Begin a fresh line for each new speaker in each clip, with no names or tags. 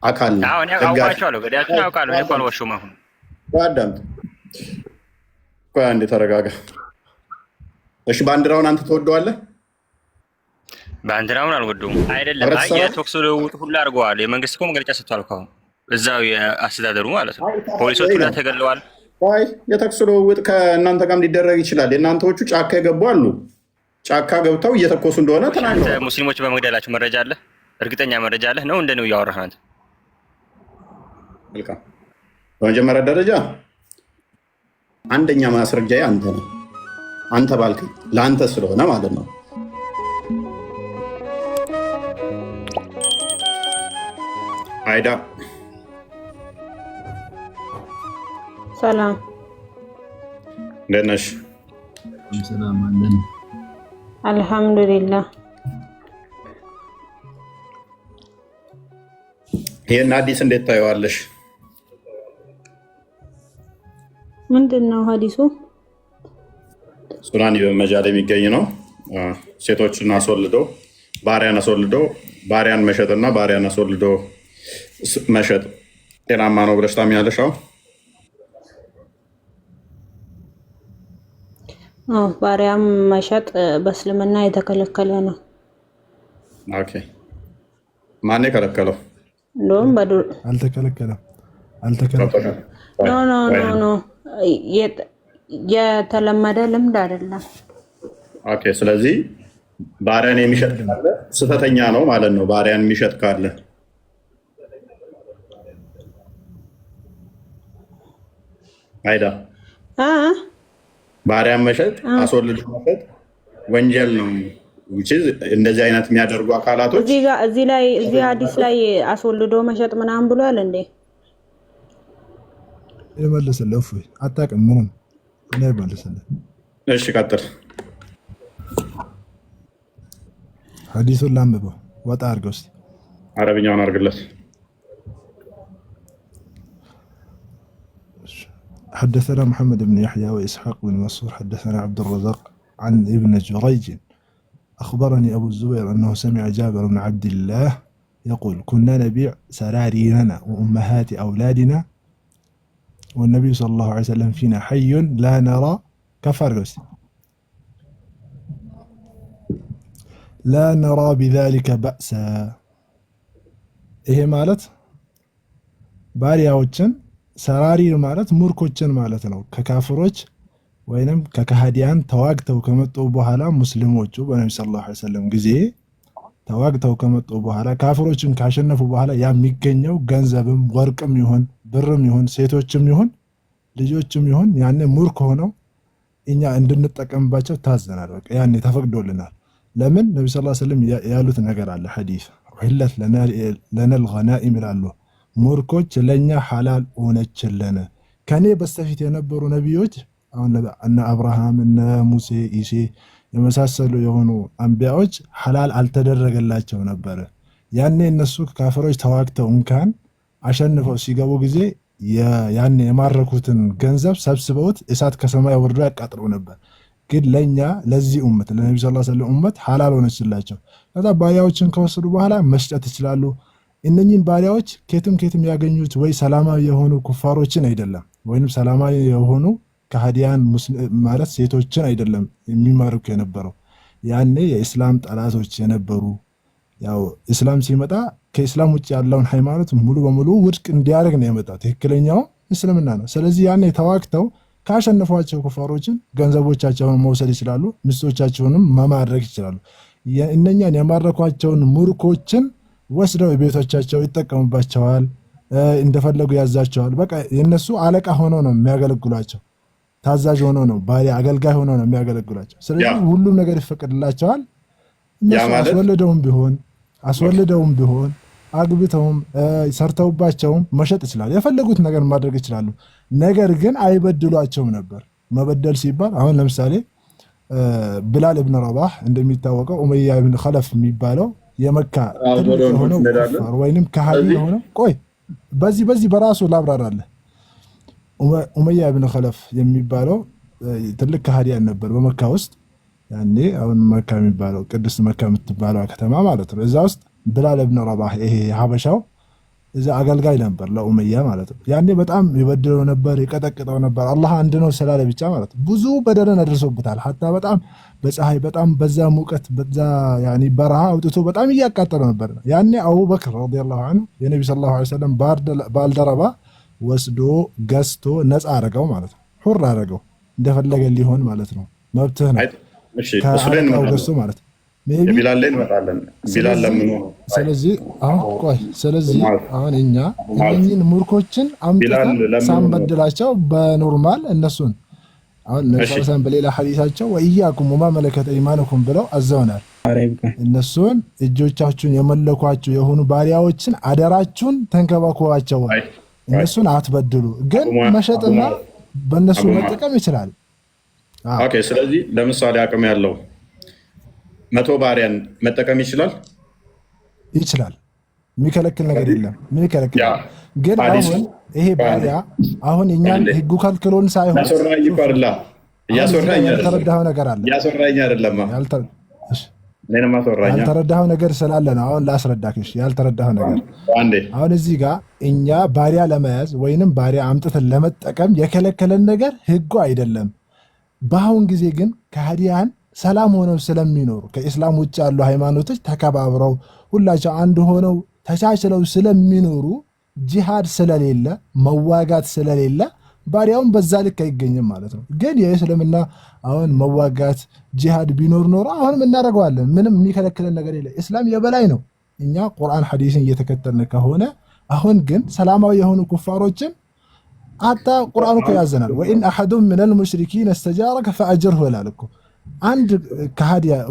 አካል ነው።
አሁን አውቃቸዋለሁ፣ ገዳያቱን አውቃለሁ። እኔ እኮ አልዋሸሁም። አሁን
አዳምጥ፣ ቆይ አንዴ ተረጋጋ። እሺ ባንዲራውን አንተ ትወደዋለህ?
ባንዲራውን አልወደውም አይደለም። የተኩስ ልውውጥ ሁሉ አድርገዋል። የመንግስት እኮ መግለጫ ሰጥቷል እኮ አሁን እዛው የአስተዳደሩ ማለት ነው። ፖሊሶቹ ሁላ ተገለዋል።
አይ የተኩስ ልውውጥ ከእናንተ ጋርም ሊደረግ ይችላል። የእናንተዎቹ ጫካ የገቡ አሉ። ጫካ ገብተው እየተኮሱ እንደሆነ ተናግረዋል።
ሙስሊሞች በመግደላቸው መረጃ አለ? እርግጠኛ መረጃ አለ ነው? እንደነው እያወራህ አንተ?
መልካም። በመጀመሪያ ደረጃ አንደኛ ማስረጃዬ አንተ ነው። አንተ ባልክ ለአንተ ስለሆነ ማለት ነው። አይዳ
ሰላም፣
እንዴት ነሽ?
ሰላም አለን።
አልሐምዱሊላህ።
ይሄን ሐዲስ እንዴት ታየዋለሽ?
ምንድን ነው ሐዲሱ?
ሱናን ኢብን ማጃህ ላይ የሚገኝ ነው። ሴቶችን አስወልዶ ባሪያን መሸጥና ባሪያን አስወልዶ መሸጥ ጤናማ ነው ብለሽ ታምኛለሽ?
ባሪያም መሸጥ በእስልምና የተከለከለ ነው።
ኦኬ፣ ማን የከለከለው?
እንደውም በዱር
አልተከለከለም።
ኖ የተለመደ ልምድ አይደለም።
ኦኬ፣ ስለዚህ ባሪያን የሚሸጥ ካለ ስህተተኛ ነው ማለት ነው። ባሪያን የሚሸጥ ካለ አይዳ ባሪያን መሸጥ አስወልዶ መሸጥ ወንጀል ነው። እንደዚህ አይነት የሚያደርጉ አካላቶች
እዚህ ሐዲስ ላይ አስወልዶ መሸጥ ምናምን ብሏል እንዴ?
ይመልስልህ። እፎይ አታውቅም ምንም እና ይመልስልህ።
እሺ ቀጥል።
ሐዲሱን ላንብበው፣ ወጣ አድርገው እስኪ
አረብኛውን አድርግለት።
حدثنا محمد بن يحيى وإسحاق بن منصور حدثنا عبد الرزاق عن ابن جريج أخبرني أبو الزبير أنه سمع جابر بن عبد الله يقول كنا نبيع سراريرنا وأمهات أولادنا والنبي صلى الله عليه وسلم فينا حي لا نرى كفرس لا نرى بذلك بأسا. إيه مالت ባሪያዎችን ሰራሪር ማለት ሙርኮችን ማለት ነው። ከካፍሮች ወይንም ከካህዲያን ተዋግተው ከመጡ በኋላ ሙስሊሞቹ በነብዩ ሰለላሁ ዐለይሂ ወሰለም ጊዜ ተዋግተው ከመጡ በኋላ ካፍሮችን ካሸነፉ በኋላ ያ የሚገኘው ገንዘብም ወርቅም ይሁን ብርም ይሁን ሴቶችም ይሁን ልጆችም ይሁን ያኔ ሙርክ ሆነው እኛ እንድንጠቀምባቸው ታዘናል። በቃ ያኔ ተፈቅዶልናል። ለምን ነብዩ ሰለላሁ ዐለይሂ ወሰለም ያሉት ነገር አለ። ሐዲስ ወህለት ለነል ገናኢም ይላሉ። ሙርኮች ለኛ ሐላል ሆነችልን። ከኔ በስተፊት የነበሩ ነቢዮች አሁን እነ አብርሃም እነ ሙሴ ኢሴ የመሳሰሉ የሆኑ አንቢያዎች ሐላል አልተደረገላቸው ነበር። ያኔ እነሱ ካፍሮች ተዋግተው እንኳን አሸንፈው ሲገቡ ጊዜ ያኔ የማረኩትን ገንዘብ ሰብስበውት እሳት ከሰማይ ወርዶ ያቃጥለው ነበር። ግን ለኛ ለዚህ ኡመት ለነብዩ ሰለላሁ ዐለይሂ ወሰለም ኡመት ሐላል ሆነችላቸው። ከዛ ባሪያዎችን ከወሰዱ በኋላ መስጠት ይችላሉ። እነኚህን ባሪያዎች ከየትም ያገኙት ወይ ሰላማዊ የሆኑ ኩፋሮችን አይደለም፣ ወይንም ሰላማዊ የሆኑ ከሃዲያን ማለት ሴቶችን አይደለም የሚማርኩ የነበረው። ያኔ የኢስላም ጠላቶች የነበሩ ያው እስላም ሲመጣ ከኢስላም ውጭ ያለውን ሃይማኖት ሙሉ በሙሉ ውድቅ እንዲያደርግ ነው የመጣው። ትክክለኛው እስልምና ነው። ስለዚህ ያኔ ተዋግተው ካሸነፏቸው ኩፋሮችን ገንዘቦቻቸውን መውሰድ ይችላሉ፣ ሚስቶቻቸውንም መማረክ ይችላሉ። እነኛን የማረኳቸውን ሙርኮችን ወስደው ቤቶቻቸው ይጠቀሙባቸዋል፣ እንደፈለጉ ያዛቸዋል። በቃ የነሱ አለቃ ሆነው ነው የሚያገለግሏቸው፣ ታዛዥ ሆነው ነው ባሪያ አገልጋይ ሆነው ነው የሚያገለግሏቸው። ስለዚህ ሁሉም ነገር ይፈቀድላቸዋል። እነሱ አስወልደውም ቢሆን አግብተውም ሰርተውባቸውም መሸጥ ይችላሉ፣ የፈለጉት ነገር ማድረግ ይችላሉ። ነገር ግን አይበድሏቸውም ነበር። መበደል ሲባል አሁን ለምሳሌ ብላል ኢብኑ ረባህ እንደሚታወቀው ኡመያ ኢብኑ ኸለፍ የሚባለው የመካ ትልቅ የሆነው ኩፋር ወይንም ከሃዲ የሆነው ቆይ በዚህ በራሱ ላብራራለህ። ኡመያ ኢብኑ ኸለፍ የሚባለው ትልቅ ከሃዲያን ነበር በመካ ውስጥ። ያኔ አሁን መካ የሚባለው ቅድስት መካ የምትባለው ከተማ ማለት ነው። እዛ ውስጥ ብላል ኢብኑ ረባህ ይሄ ሀበሻው እዛ አገልጋይ ነበር ለኡመያ ማለት ነው። ያኔ በጣም ይበድለው ነበር፣ ይቀጠቅጠው ነበር። አላህ አንድ ነው ስላለ ብቻ ማለት ነው። ብዙ በደልን አድርሶበታል። ሀታ በጣም በፀሐይ በጣም በዛ ሙቀት በዛ ያኒ በረሃ አውጥቶ በጣም እያቃጠለው ነበር። ያኔ አቡበክር ረዲየላሁ ዐንሁ የነቢ ሰለላሁ ዐለይሂ ወሰለም ባልደረባ ወስዶ ገዝቶ ነፃ አረገው ማለት ነው። ሁር አረገው እንደፈለገ ሊሆን ማለት ነው። መብትህ ነው ከአለቃው ገዝቶ ማለት ነው። ስለዚህ አሁን እኛ እነኝን ሙርኮችን አምጥተን ሳንበድላቸው በኖርማል እነሱን አሁን ነብሳን በሌላ ሐዲሳቸው ወኢያኩም ወማ መለከተ ኢማኑኩም ብለው አዘውናል። እነሱን እጆቻችሁን የመለኳቸው የሆኑ ባሪያዎችን አደራችሁን ተንከባከቧቸው፣ እነሱን አትበድሉ። ግን መሸጥና በእነሱ መጠቀም ይችላል።
ኦኬ። ስለዚህ ለምሳሌ አቅም ያለው 100 ባሪያን መጠቀም ይችላል። የሚከለክል ነገር የለም። የሚከለክል ግን አሁን ይሄ ባሪያ አሁን እኛን ህጉ ከልክሎን ሳይሆን ያልተረዳኸው ነገር አለ። ያልተረዳኸው ነገር ስላለ ነው። አሁን ላስረዳክሽ ያልተረዳኸው ነገር። አሁን እዚህ ጋር እኛ ባሪያ ለመያዝ ወይንም ባሪያ አምጥተን ለመጠቀም የከለከለን ነገር ህጉ አይደለም። በአሁን ጊዜ ግን ከሃዲያን ሰላም ሆነው ስለሚኖሩ ከኢስላም ውጭ ያሉ ሃይማኖቶች ተከባብረው ሁላቸው አንድ ሆነው ተቻችለው ስለሚኖሩ ጂሃድ ስለሌለ መዋጋት ስለሌለ ባሪያውን በዛ ልክ አይገኝም ማለት ነው። ግን የእስልምና አሁን መዋጋት ጂሃድ ቢኖር ኖሮ አሁንም እናደርገዋለን። ምንም የሚከለክለን ነገር የለ። እስላም የበላይ ነው። እኛ ቁርአን ሐዲስን እየተከተልን ከሆነ አሁን ግን ሰላማዊ የሆኑ ኩፋሮችን አታ ቁርአኑ እኮ ያዘናል። ወኢን አሐዱን ሚነል ሙሽሪኪን እስተጃረከ ፈአጅርሁ ይላል እኮ። አንድ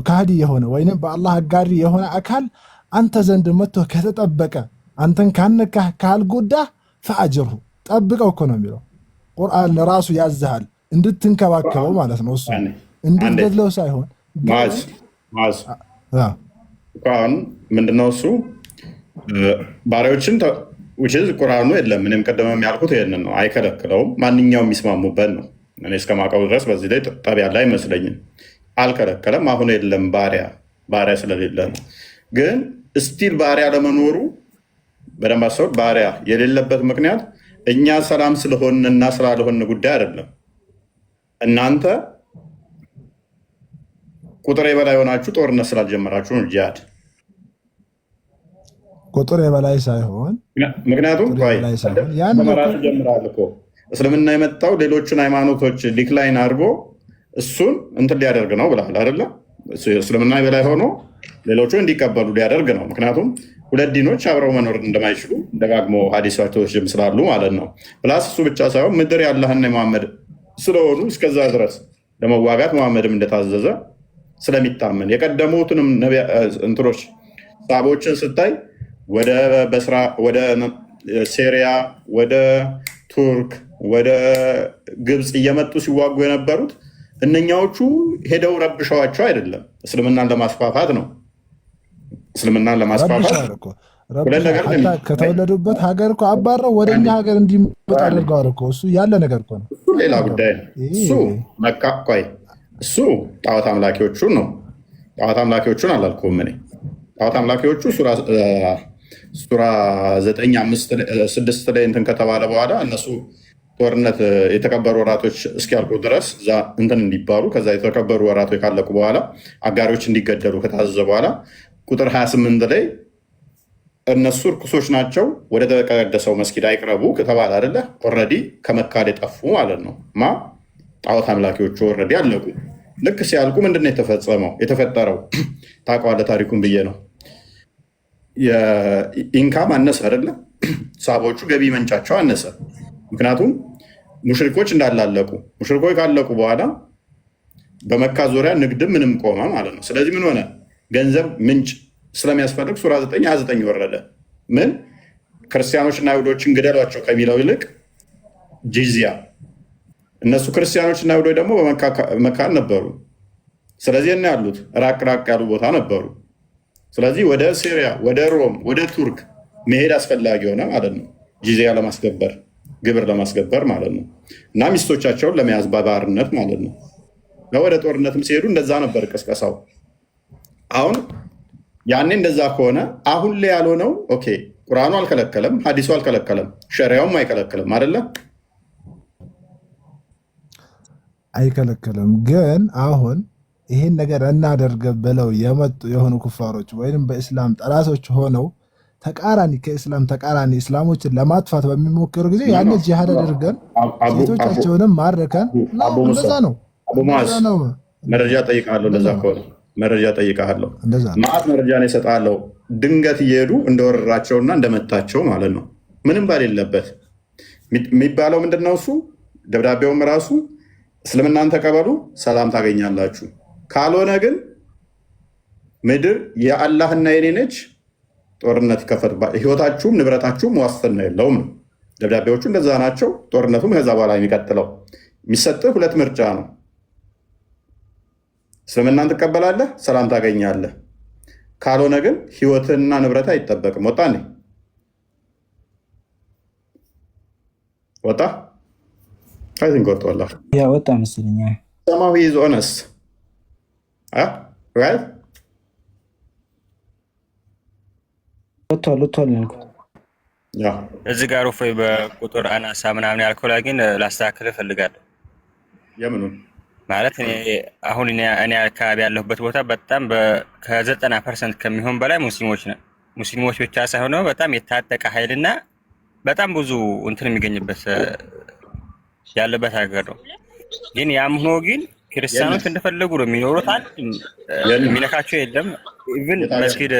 ከሃዲ የሆነ ወይንም በአላህ አጋሪ የሆነ አካል አንተ ዘንድ መጥቶ ከተጠበቀ አንተን ካነካህ ካልጎዳህ ፈአጅርሁ ጠብቀው እኮ ነው የሚለው ቁርአን ራሱ ያዝሃል እንድትንከባከበው ማለት ነው። እሱ እንድትገድለው ሳይሆን ቁርአን ምንድነው እሱ ባሪያዎችን ቁርአኑ የለም። እኔም ቀደም ያልኩት ይሄንን ነው። አይከለክለውም። ማንኛውም የሚስማሙበት ነው። እኔ እስከማውቀው ድረስ በዚህ ላይ ጠብ ያለ አይመስለኝም። አልከለከለም። አሁን የለም ባሪያ ስለሌለ ነው። ግን እስቲል ባሪያ ለመኖሩ በደንብ አሰብ። ባሪያ የሌለበት ምክንያት እኛ ሰላም ስለሆንና ስላልሆን ጉዳይ አይደለም። እናንተ ቁጥር የበላይ ሆናችሁ ጦርነት ስላልጀመራችሁ ነው ጂሃድ
ቁጥር የበላይ ሳይሆን
ምክንያቱም ጀምራል እኮ እስልምና የመጣው ሌሎቹን ሃይማኖቶች ዲክላይን አድርጎ እሱን እንትን ሊያደርግ ነው ብለሃል አይደለ? እስልምና የበላይ ሆኖ ሌሎቹ እንዲቀበሉ ሊያደርግ ነው። ምክንያቱም ሁለት ዲኖች አብረው መኖር እንደማይችሉ ደጋግሞ ሀዲሳቶችም ስላሉ ማለት ነው። ፕላስ እሱ ብቻ ሳይሆን ምድር ያለህና የመሐመድ ስለሆኑ እስከዛ ድረስ ለመዋጋት መሐመድም እንደታዘዘ ስለሚታመን የቀደሙትንም እንትኖች ሳቦችን ስታይ ወደ ሴሪያ፣ ወደ ቱርክ፣ ወደ ግብፅ እየመጡ ሲዋጉ የነበሩት እነኛዎቹ ሄደው ረብሸዋቸው አይደለም፣ እስልምናን ለማስፋፋት ነው። እስልምናን ለማስፋፋት
ከተወለዱበት ሀገር እኮ አባረው ወደ እኛ ሀገር እንዲመጡ አድርገዋል እኮ። እሱ ያለ ነገር እኮ ነው።
ሌላ ጉዳይ ነው። እሱ ጣዖት አምላኪዎቹን ነው። ጣዖት አምላኪዎቹን አላልኩም እኔ። ጣዖት አምላኪዎቹ ሱራ 9:5-6 ላይ እንትን ከተባለ በኋላ እነሱ ጦርነት የተከበሩ ወራቶች እስኪያልቁ ድረስ እዛ እንትን እንዲባሉ ከዛ የተከበሩ ወራቶች ካለቁ በኋላ አጋሪዎች እንዲገደሉ ከታዘዘ በኋላ ቁጥር 28 ላይ እነሱ እርኩሶች ናቸው ወደ ተቀደሰው መስጊድ አይቅረቡ ከተባለ አይደለ? ኦልሬዲ ከመካድ የጠፉ ማለት ነው። ጣዖት አምላኪዎቹ ኦልሬዲ አለቁ። ልክ ሲያልቁ ምንድነው የተፈጠረው? ታውቀዋለህ ታሪኩን ብዬ ነው። የኢንካም አነሰ አይደለ? ሳቦቹ ገቢ መንጫቸው አነሰ። ምክንያቱም ሙሽሪኮች እንዳላለቁ፣ ሙሽሪኮች ካለቁ በኋላ በመካ ዙሪያ ንግድ ምንም ቆመ ማለት ነው። ስለዚህ ምን ሆነ? ገንዘብ ምንጭ ስለሚያስፈልግ ሱራ 9:29 ወረደ። ምን ክርስቲያኖችና አይሁዶችን ግደሏቸው ከሚለው ይልቅ ጂዚያ። እነሱ ክርስቲያኖችና አይሁዶች ደግሞ በመካ ነበሩ። ስለዚህ እና ያሉት ራቅ ራቅ ያሉ ቦታ ነበሩ። ስለዚህ ወደ ሲሪያ፣ ወደ ሮም፣ ወደ ቱርክ መሄድ አስፈላጊ ሆነ ማለት ነው። ጂዚያ ለማስገበር፣ ግብር ለማስገበር ማለት ነው። እና ሚስቶቻቸውን ለመያዝ በባርነት ማለት ነው። ወደ ጦርነትም ሲሄዱ እንደዛ ነበር ቅስቀሳው። አሁን ያኔ እንደዛ ከሆነ አሁን ላይ ያልሆነው ኦኬ
ቁርአኑ አልከለከለም፣ ሀዲሱ አልከለከለም፣ ሸሪያውም አይከለክልም አይደለ?
አይከለክልም። ግን አሁን ይህን ነገር እናደርግ ብለው የመጡ የሆኑ ኩፋሮች ወይም በእስላም ጠላቶች ሆነው ተቃራኒ ከእስላም ተቃራኒ እስላሞችን ለማጥፋት በሚሞክሩ ጊዜ ያን ጂሃድ አድርገን ሴቶቻቸውንም ማረከን እንደዛ ነው።
መረጃ ጠይቃለሁ። እንደዛ ከሆነ መረጃ ጠይቃለሁ። ማዕት መረጃ ነው እሰጥሃለሁ። ድንገት እየሄዱ እንደወረራቸውና እንደመታቸው ማለት ነው። ምንም ባሌለበት የሚባለው ምንድን ነው? እሱ ደብዳቤውም ራሱ እስልምናን ተቀበሉ፣ ሰላም ታገኛላችሁ፣ ካልሆነ ግን ምድር የአላህና የኔ ነች፣ ጦርነት ይከፈትባል፣ ህይወታችሁም ንብረታችሁም ዋስትና የለውም ነው። ደብዳቤዎቹ እንደዛ ናቸው። ጦርነቱም ከዛ በኋላ የሚቀጥለው የሚሰጥህ ሁለት ምርጫ ነው። እስልምናን ትቀበላለህ፣ ሰላም ታገኛለህ፣ ካልሆነ ግን ህይወትህና ንብረት አይጠበቅም። ወጣ ወጣ አይን ወጣ
ያ ወጣ መስለኛ
ሰማሁ ኢዝ ኦነስት ራይት
ወጥቷል ያልኩት
እዚህ ጋር እፎይ በቁጥር አናሳ ምናምን ያልከው ላይ ግን ላስተካክል እፈልጋለሁ።
የምኑን
ማለት አሁን እኔ አካባቢ ያለሁበት ቦታ በጣም ከ90% ከሚሆን በላይ ሙስሊሞች ነን። ሙስሊሞች ብቻ ሳይሆን በጣም የታጠቀ ኃይልና በጣም ብዙ እንትን የሚገኝበት ያለበት ሀገር ነው። ግን ያም ሆኖ ግን ክርስቲያኖች እንደፈለጉ ነው የሚኖሩት። አንድ የሚነካቸው የለም። ኢቭን መስጊድ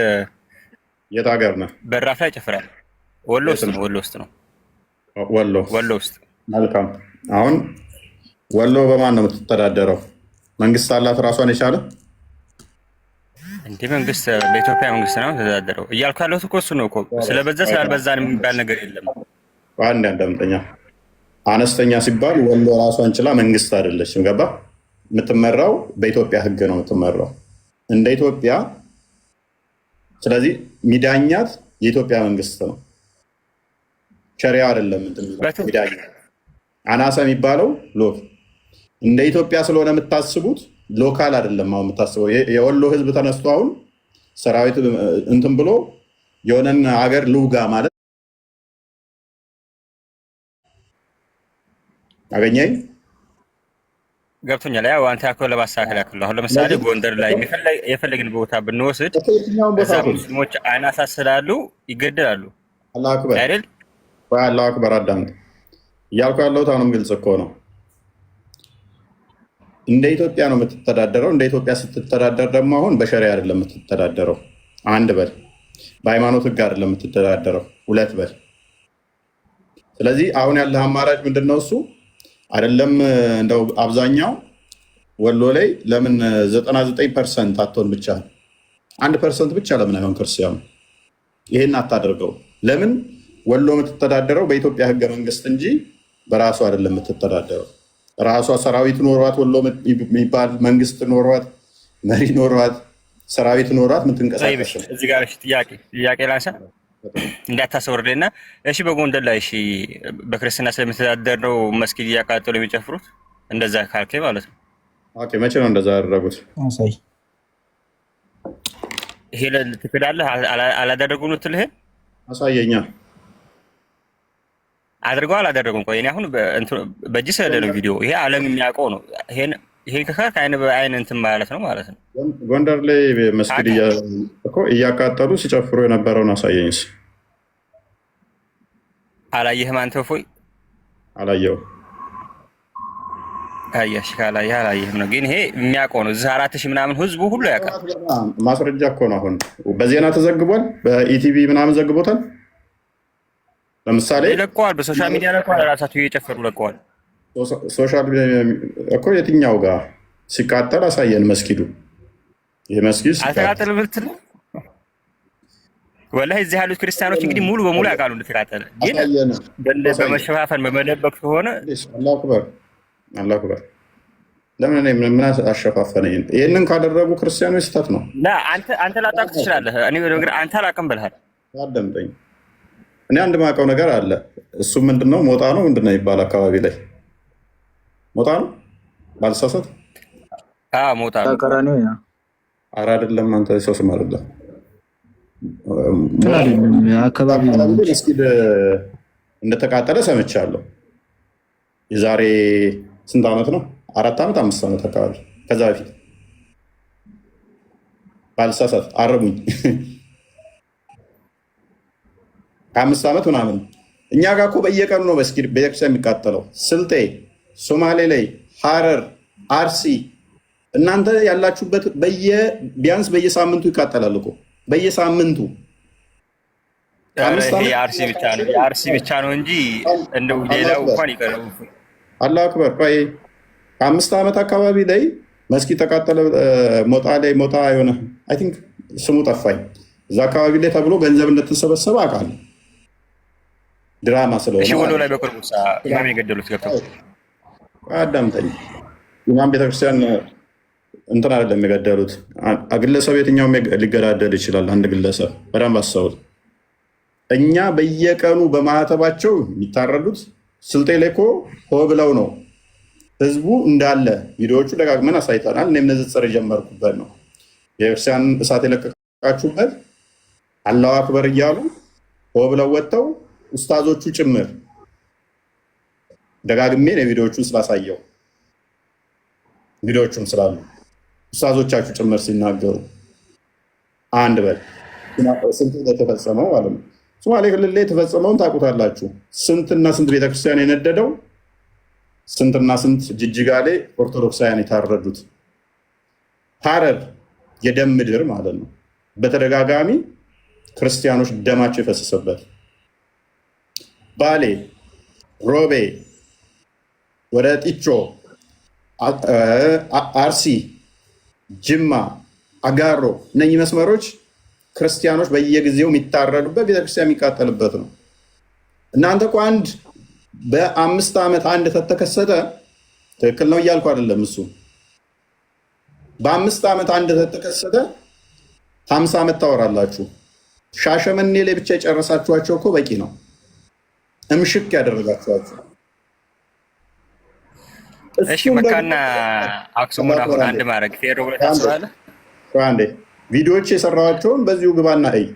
የት ሀገር ነው?
በራፍ ላይ ይጨፍራል። ወሎ ውስጥ ነው። ወሎ ውስጥ
መልካም። አሁን ወሎ በማን ነው የምትተዳደረው? መንግስት አላት ራሷን የቻለ
እንደ መንግስት በኢትዮጵያ መንግስት ነው ተዳደረው እያልኩ ያለሁት እኮ እሱ ነው እኮ። ስለበዛ ስላልበዛ የሚባል ነገር የለም።
አንድ አንደምጠኛ አነስተኛ ሲባል ወሎ ራሷን ችላ መንግስት አይደለችም። ገባ? የምትመራው በኢትዮጵያ ህግ ነው የምትመራው እንደ ኢትዮጵያ። ስለዚህ ሚዳኛት የኢትዮጵያ መንግስት ነው፣ ሸሪያ አይደለም። ሚዳኛ አናሳ የሚባለው ሎክ እንደ ኢትዮጵያ ስለሆነ የምታስቡት ሎካል አይደለም። አሁን የምታስበው የወሎ ህዝብ ተነስቶ አሁን ሰራዊት እንትን ብሎ የሆነን ሀገር ልውጋ ማለት አገኘኝ
ገብቶኛል። ያው አንተ ያልከው ለማስተካከል ያክል አሁን ለምሳሌ ጎንደር ላይ የፈለግን ቦታ ብንወስድ እዛ ሙስሊሞች አናሳ ስላሉ ይገደላሉ አይደል?
አላሁ አክበር። አዳምጥ እያልኩ ያለሁት አሁንም ግልጽ እኮ ነው። እንደ ኢትዮጵያ ነው የምትተዳደረው። እንደ ኢትዮጵያ ስትተዳደር ደግሞ አሁን በሸሪያ አይደለም የምትተዳደረው። አንድ በል በሃይማኖት ህግ አይደለም የምትተዳደረው። ሁለት በል ስለዚህ አሁን ያለህ አማራጭ ምንድን ነው? እሱ አይደለም እንደው አብዛኛው ወሎ ላይ ለምን 99% አትሆን ብቻ 1% ብቻ ለምን አይሆን ክርስቲያኑ? ይሄን አታደርገው። ለምን ወሎ የምትተዳደረው በኢትዮጵያ ህገ መንግስት እንጂ በራሷ አይደለም የምትተዳደረው። ራሷ ሰራዊት ኖሯት ወሎ የሚባል መንግስት ኖሯት መሪ ኖሯት ሰራዊት ኖሯት ምትንቀሳቀስ።
እዚህ ጋር ጥያቄ ላንሳ እንዳታሰወርደና። እሺ በጎንደር ላይ እሺ በክርስትና ስለምትተዳደር ነው መስጊድ እያቃጠሉ የሚጨፍሩት? እንደዛ ካልከ ማለት ነው።
ኦኬ መቼ ነው እንደዛ ያደረጉት?
አሳይ።
ይሄ ትክዳለህ አላደረጉም ትልህ
አሳየኛ።
አድርገው አላደረጉም? ቆይ እኔ አሁን በእጅ ስለሌለው ቪዲዮ ይሄ ዓለም የሚያውቀው ነው። ይሄን ከካክ አይን በአይን እንትን ማለት ነው።
ጎንደር ላይ መስጊድ እያቃጠሉ ሲጨፍሩ የነበረውን አሳየኝ።
አላየህም አንተ? እፎይ
አላየሁም።
አያሽ ካላየህ አላየህም ነው። ግን ይሄ የሚያውቀው ነው። እዚህ 4000 ምናምን ህዝቡ ሁሉ ያውቃል።
ማስረጃ እኮ ነው። አሁን በዜና ተዘግቧል። በኢቲቪ ምናምን ዘግቦታል። ለምሳሌ
ለቀዋል፣ በሶሻል ሚዲያ ለቀዋል። ራሳቸው እየጨፈሩ ለቀዋል።
ሶሻል እኮ የትኛው ጋር ሲቃጠል አሳየን። መስጊዱ ይሄ መስጊድ
አልተቃጠለም ልትል ነው? ወላሂ እዚህ ያሉት ክርስቲያኖች እንግዲህ ሙሉ በሙሉ ያውቃሉ እንደተቃጠለ። ግን በመሸፋፈን በመደበቅ ከሆነ
አላሁ አክበር አላሁ አክበር። ለምን ምን አሸፋፈነኝ? ይሄንን ካደረጉ ክርስቲያኖች ስህተት ነው።
አንተ ላታውቅ ትችላለህ። እኔ በነገር አንተ አላውቅም ብለሃል።
አዳምጠኝ። እኔ አንድ ማውቀው ነገር አለ። እሱ ምንድነው? ሞጣ ነው ምንድነው ይባል አካባቢ ላይ ሞጣ ነው ባልሳሳት።
ሞጣ ነው።
ተቀራኒው ያ
ኧረ አይደለም አንተ ሰው ስም አይደለም።
አካባቢ
መስጊድ እንደተቃጠለ ሰምቻለሁ። የዛሬ ስንት ዓመት ነው? 4 ዓመት 5 ዓመት አካባቢ ከዛ በፊት ባልሳሳት አረሙኝ 5 ዓመት ምናምን። እኛ ጋር እኮ በየቀኑ ነው መስጊድ ቤተክርስቲያን የሚቃጠለው። ስልጤ፣ ሶማሌ ላይ፣ ሐረር፣ አርሲ እናንተ ያላችሁበት ቢያንስ በየሳምንቱ ይቃጠላል እኮ በየሳምንቱ።
የአርሲ ብቻ ነው እንጂ እንደው ሌላው እንኳን ይቀርብ።
አላሁ አክበር። ቆይ 5 ዓመት አካባቢ ላይ መስጊድ ተቃጠለ። ሞጣ ላይ ሞጣ የሆነ አይ ቲንክ ስሙ ጠፋኝ። እዛ አካባቢ ላይ ተብሎ ገንዘብ እንደተሰበሰበ አውቃለሁ። ድራማ ስለሆነ
ወሎ ላይ በቅርቡ ኢማም የገደሉት ገብተው
አዳምጠኝ። ኢማም ቤተክርስቲያን እንትን አይደለም የገደሉት። ግለሰብ የትኛውም ሊገዳደል ይችላል። አንድ ግለሰብ በደንብ አስተውል። እኛ በየቀኑ በማህተባቸው የሚታረዱት ስልጤ ላይ እኮ ሆ ብለው ነው ህዝቡ እንዳለ። ቪዲዮዎቹ ደጋግመን አሳይተናል። እኔም ንጽጽር የጀመርኩበት ነው። የቤተክርስቲያን እሳት የለቀቃችሁበት አላሁ አክበር እያሉ ሆ ብለው ወጥተው ኡስታዞቹ ጭምር ደጋግሜ ነው ቪዲዮዎቹን ስላሳየው ቪዲዮዎቹም ስላሉ ኡስታዞቻችሁ ጭምር ሲናገሩ አንድ በል ስንት የተፈጸመው ማለት ነው። ሶማሌ ክልል ላይ የተፈጸመውን ታውቁታላችሁ። ስንትና ስንት ቤተክርስቲያን የነደደው፣ ስንትና ስንት ጅጅጋ ላይ ኦርቶዶክሳውያን የታረዱት። ሐረር የደም ምድር ማለት ነው። በተደጋጋሚ ክርስቲያኖች ደማቸው የፈሰሰበት። ባሌ፣ ሮቤ፣ ወደ ጢቾ፣ አርሲ፣ ጅማ፣ አጋሮ እነኚህ መስመሮች ክርስቲያኖች በየጊዜው የሚታረዱበት ቤተክርስቲያን የሚቃጠልበት ነው። እናንተ እኮ አንድ በ5 ዓመት አንድ ተተከሰተ ትክክል ነው እያልኩ አይደለም። እሱ በ5 ዓመት አንድ ተተከሰተ 50 ዓመት ታወራላችሁ። ሻሸመኔ ላይ ብቻ የጨረሳችኋቸው እኮ በቂ ነው። እምሽክ ያደረጋችኋቸው።
እሺ መካና አክሱምን አሁን አንድ ማድረግ ፌሮ ብለህ ታስባለህ?
አንዴ ቪዲዮዎች የሰራኋቸውን በዚሁ ግባና እይ።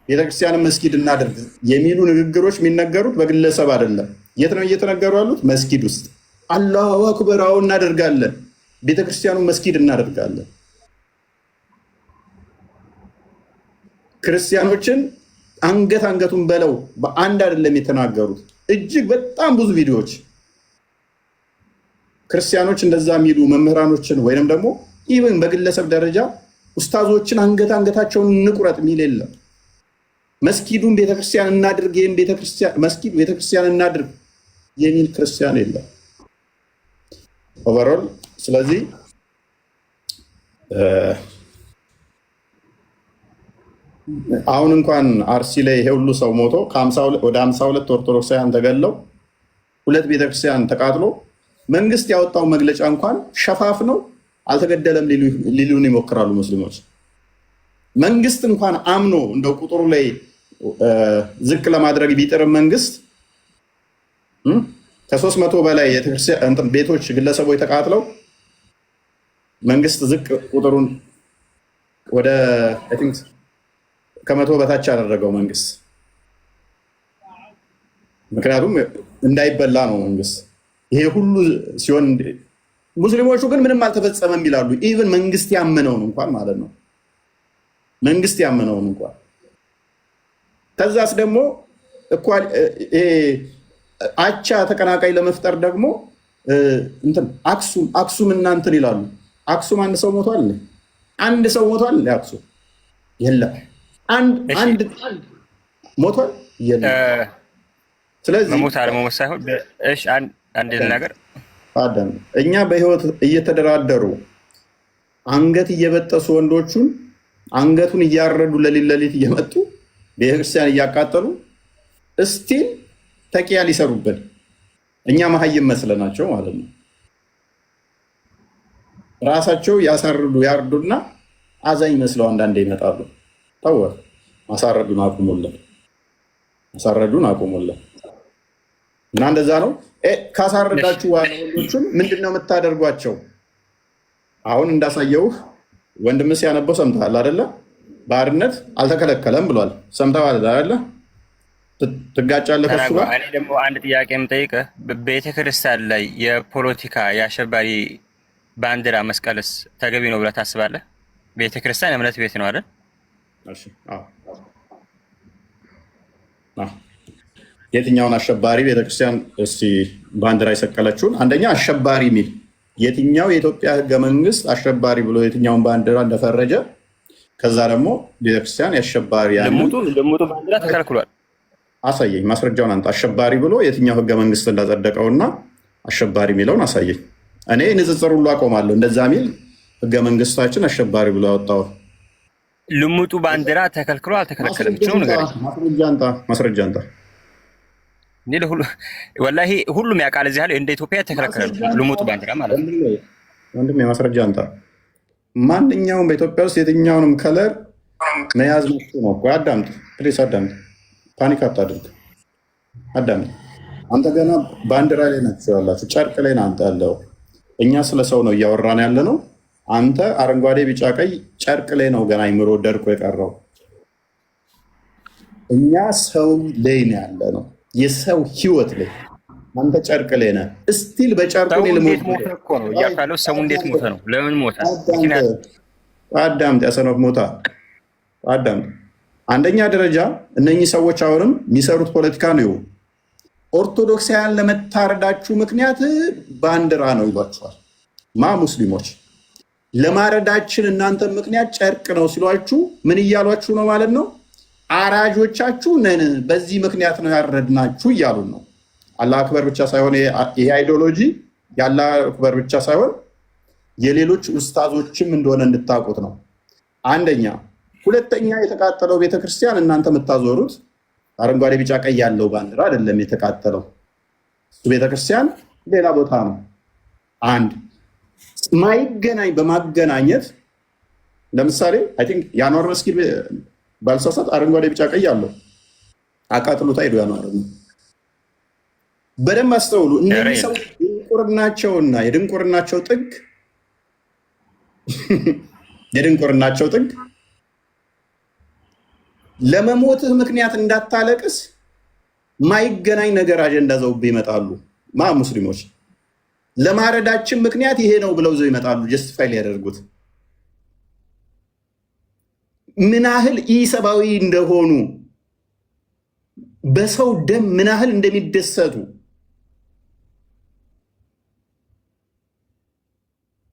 ቤተክርስቲያንን መስጊድ እናድርግ የሚሉ ንግግሮች የሚነገሩት በግለሰብ አይደለም። የት ነው እየተነገሩ ያሉት? መስጊድ ውስጥ። አላሁ አክበር እናደርጋለን፣ ቤተክርስቲያኑን መስጊድ እናደርጋለን። ክርስቲያኖችን አንገቱን በለው በአንድ አይደለም የተናገሩት። እጅግ በጣም ብዙ ቪዲዮዎች ክርስቲያኖች እንደዛ የሚሉ መምህራኖችን ወይንም ደግሞ ኢቨን በግለሰብ ደረጃ ኡስታዞችን አንገታቸውን እንቁረጥ የሚል የለም። መስጊዱን ቤተክርስቲያን እናድርግ፣ ይህም መስጊድ ቤተክርስቲያን እናድርግ የሚል ክርስቲያን የለም ኦቨርኦል። ስለዚህ አሁን እንኳን አርሲ ላይ ይሄ ሁሉ ሰው ሞቶ ወደ 52 ኦርቶዶክሳውያን ተገለው 2 ቤተክርስቲያን ተቃጥሎ መንግስት ያወጣው መግለጫ እንኳን ሸፋፍ ነው፣ አልተገደለም ሊሉን ይሞክራሉ ሙስሊሞች። መንግስት እንኳን አምኖ እንደው ቁጥሩ ላይ ዝቅ ለማድረግ ቢጥርም መንግስት ከ300 በላይ ቤቶች ግለሰቦች ተቃጥለው መንግስት ዝቅ ቁጥሩን ወደ ከ100 በታች ያደረገው መንግስት። ምክንያቱም እንዳይበላ ነው መንግስት። ይሄ ሁሉ ሲሆን ሙስሊሞቹ ግን ምንም አልተፈጸመም ይላሉ። ኢቭን መንግስት ያመነውን እንኳን ማለት ነው። መንግስት ያመነውን እንኳን ከዛስ ደግሞ አቻ ተቀናቃይ ለመፍጠር ደግሞ አክሱም እናንትን ይላሉ። አክሱም አንድ ሰው ሞቷል? አንድ ሰው ሞቷል? አክሱም የለም። አንድ ሞቷል? የለም። ስለዚህ
መሞት አለመሞት ሳይሆን አንድ ነገር
እኛ በህይወት እየተደራደሩ አንገት እየበጠሱ ወንዶቹን አንገቱን እያረዱ ለሊት እየመጡ ቤተክርስቲያን እያቃጠሉ እስቲል ተቂያ ሊሰሩብን እኛ መሀይም መስለናቸው ማለት ነው። ራሳቸው ያሳርዱ ያርዱና አዛኝ መስለው አንዳንዴ ይመጣሉ። ተው ማሳረዱን አቁሙልን፣ ማሳረዱን አቁሙልን። እና እንደዛ ነው። ካሳረዳችሁ ዋና ወንዶቹን ምንድነው የምታደርጓቸው? አሁን እንዳሳየውህ ወንድምህ ሲያነበው ሰምተሃል አይደለ? ባርነት አልተከለከለም ብሏል። ሰምተዋል አይደለ? ትጋጫለህ ከሱ ጋር።
እኔ ደግሞ አንድ ጥያቄ የምጠይቅህ ቤተክርስቲያን ላይ የፖለቲካ የአሸባሪ ባንዲራ መስቀልስ ተገቢ ነው ብለህ ታስባለህ? ቤተክርስቲያን እምነት ቤት ነው አይደል?
እሺ አዎ። የትኛውን አሸባሪ ቤተክርስቲያን እስቲ ባንዲራ የሰቀለችውን? አንደኛ አሸባሪ የሚል የትኛው የኢትዮጵያ ህገ መንግስት አሸባሪ ብሎ የትኛውን ባንዲራ እንደፈረጀ፣ ከዛ ደግሞ ቤተክርስቲያን የአሸባሪ
ልሙጡ ባንዲራ ተከልክሏል።
አሳየኝ፣ ማስረጃውን አንተ። አሸባሪ ብሎ የትኛው ህገ መንግስት እንዳጸደቀውና አሸባሪ የሚለውን አሳየኝ። እኔ ንጽጽር ሁሉ አቆማለሁ። እንደዛ ሚል ህገ መንግስታችን አሸባሪ ብሎ ያወጣው
ልሙጡ ባንዲራ ተከልክሎ አልተከለከለም?
ማስረጃ አንተ።
ወላሂ ሁሉም ያውቃል እዚህ ያለው እንደ ኢትዮጵያ የተከለከለ ልሙጡ ባንዲራ ማለት ነው።
ወንድሜ ማስረጃ አንተ። ማንኛውም በኢትዮጵያ ውስጥ የትኛውንም ከለር መያዝ መብት ነው። አዳምጥ ፕሊስ፣ አዳምጥ። ፓኒክ አታድርግ፣ አዳምጥ። አንተ ገና ባንዲራ ላይ ናቸው ያላችሁ፣ ጨርቅ ላይ ነው አንተ ያለው። እኛ ስለ ሰው ነው እያወራን ያለ ነው። አንተ አረንጓዴ፣ ቢጫ፣ ቀይ ጨርቅ ላይ ነው ገና አይምሮ ደርቆ የቀረው። እኛ ሰው ላይ ነው ያለ ነው፣ የሰው ህይወት ላይ። አንተ ጨርቅ ላይ ነህ። እስቲል በጨርቁ ላይ ልሞት
እኮ ነው እያካለው። ሰው እንዴት ሞተ ነው? ለምን ሞተ?
አዳምጥ፣ ያሰነፍ ሞታ። አዳምጥ። አንደኛ ደረጃ እነኚህ ሰዎች አሁንም የሚሰሩት ፖለቲካ ነው። ኦርቶዶክሳውያን ለመታረዳችሁ ምክንያት ባንዲራ ነው ይሏችኋል። ሙስሊሞች ለማረዳችን እናንተ ምክንያት ጨርቅ ነው ሲሏችሁ ምን እያሏችሁ ነው ማለት ነው? አራጆቻችሁ ነን፣ በዚህ ምክንያት ነው ያረድናችሁ እያሉን ነው። አላህ አክበር ብቻ ሳይሆን ይሄ አይዲዮሎጂ የአላህ አክበር ብቻ ሳይሆን የሌሎች ኡስታዞችም እንደሆነ እንድታውቁት ነው። አንደኛ። ሁለተኛ፣ የተቃጠለው ቤተክርስቲያን እናንተ የምታዞሩት አረንጓዴ ቢጫ ቀይ ያለው ባንዲራ አይደለም የተቃጠለው። እሱ ቤተክርስቲያን ሌላ ቦታ ነው። አንድ ማይገናኝ በማገናኘት ለምሳሌ አይ ቲንክ የአንዋር መስጊድ ባልሳሳት አረንጓዴ ቢጫ ቀይ አለው። አቃጥሎታ ሄዱ ያንዋር። በደንብ አስተውሉ። እነዚህ ሰው ድንቁርናቸውና የድንቁርናቸው ጥግ ለመሞትህ ምክንያት እንዳታለቅስ ማይገናኝ ነገር አጀንዳ ዘውብ ይመጣሉ። ሙስሊሞች ለማረዳችን ምክንያት ይሄ ነው ብለው ዘው ይመጣሉ። ጀስቲፋይ ሊያደርጉት ምን ያህል ኢሰብአዊ እንደሆኑ፣ በሰው ደም ምን ያህል እንደሚደሰቱ።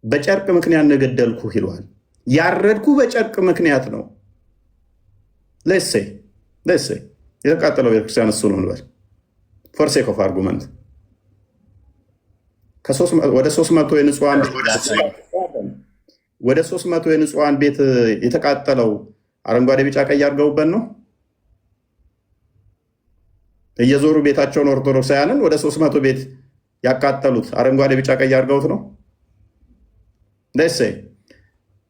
በጨርቅ ምክንያት ነገደልኩህ ይለዋል። ያረድኩህ በጨርቅ ምክንያት ነው። ለሴ የተቃጠለው ቤተክርስቲያን እሱ ነው እንበል ፎር ሴክ ኦፍ አርጉመንት። ወደ 300 የንጹሐን ቤት የተቃጠለው አረንጓዴ ቢጫ ቀይ አድርገውበት ነው። እየዞሩ ቤታቸውን ኦርቶዶክሳውያንን ወደ 300 ቤት ያቃጠሉት አረንጓዴ ቢጫ ቀይ አድርገውት ነው። ለሴ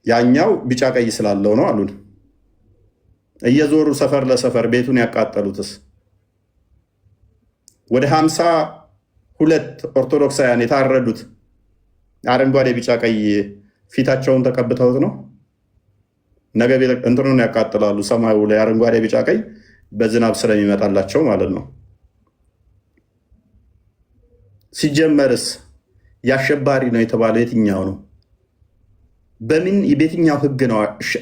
ያኛው ቢጫ ቀይ ስላለው ነው አሉን። እየዞሩ ሰፈር ለሰፈር ቤቱን ያቃጠሉትስ ወደ 52 ኦርቶዶክሳውያን የታረዱት አረንጓዴ ቢጫ ቀይ ፊታቸውን ተቀብተውት ነው። ነገ እንትኑን ያቃጥላሉ። ሰማዩ ላይ አረንጓዴ ቢጫ ቀይ በዝናብ ስለሚመጣላቸው ማለት ነው። ሲጀመርስ የአሸባሪ ነው የተባለው የትኛው ነው? በየትኛው ህግ ነው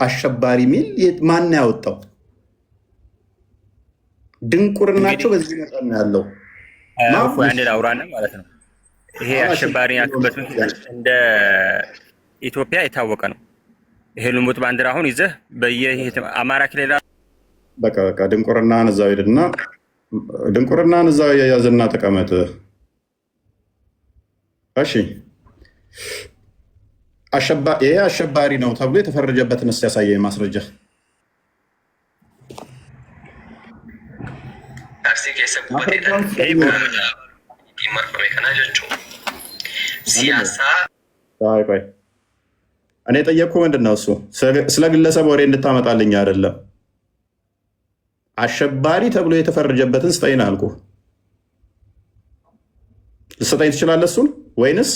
አሸባሪ የሚል ማን ያወጣው? ድንቁርናቸው በዚህ መጠን ነው ያለው።
አንድ ላውራና ማለት ነው። ይሄ አሸባሪ ያልኩበት እንደ ኢትዮጵያ የታወቀ ነው። ይሄ ልሙጥ ባንዲራ አሁን ይዘህ በየአማራ ክልል
በቃ ድንቁርናን እዛው ሄድና ድንቁርናን እዛው የያዝና ተቀመጥ። እሺ ይሄ አሸባሪ ነው ተብሎ የተፈረጀበትን እስኪ ያሳየኝ ማስረጃ። እኔ የጠየቅኩህ ምንድን ነው? እሱ ስለ ግለሰብ ወሬ እንድታመጣልኝ አይደለም። አሸባሪ ተብሎ የተፈረጀበትን ስጠኝ አልኩህ። ልሰጠኝ ትችላለህ እሱን? ወይንስ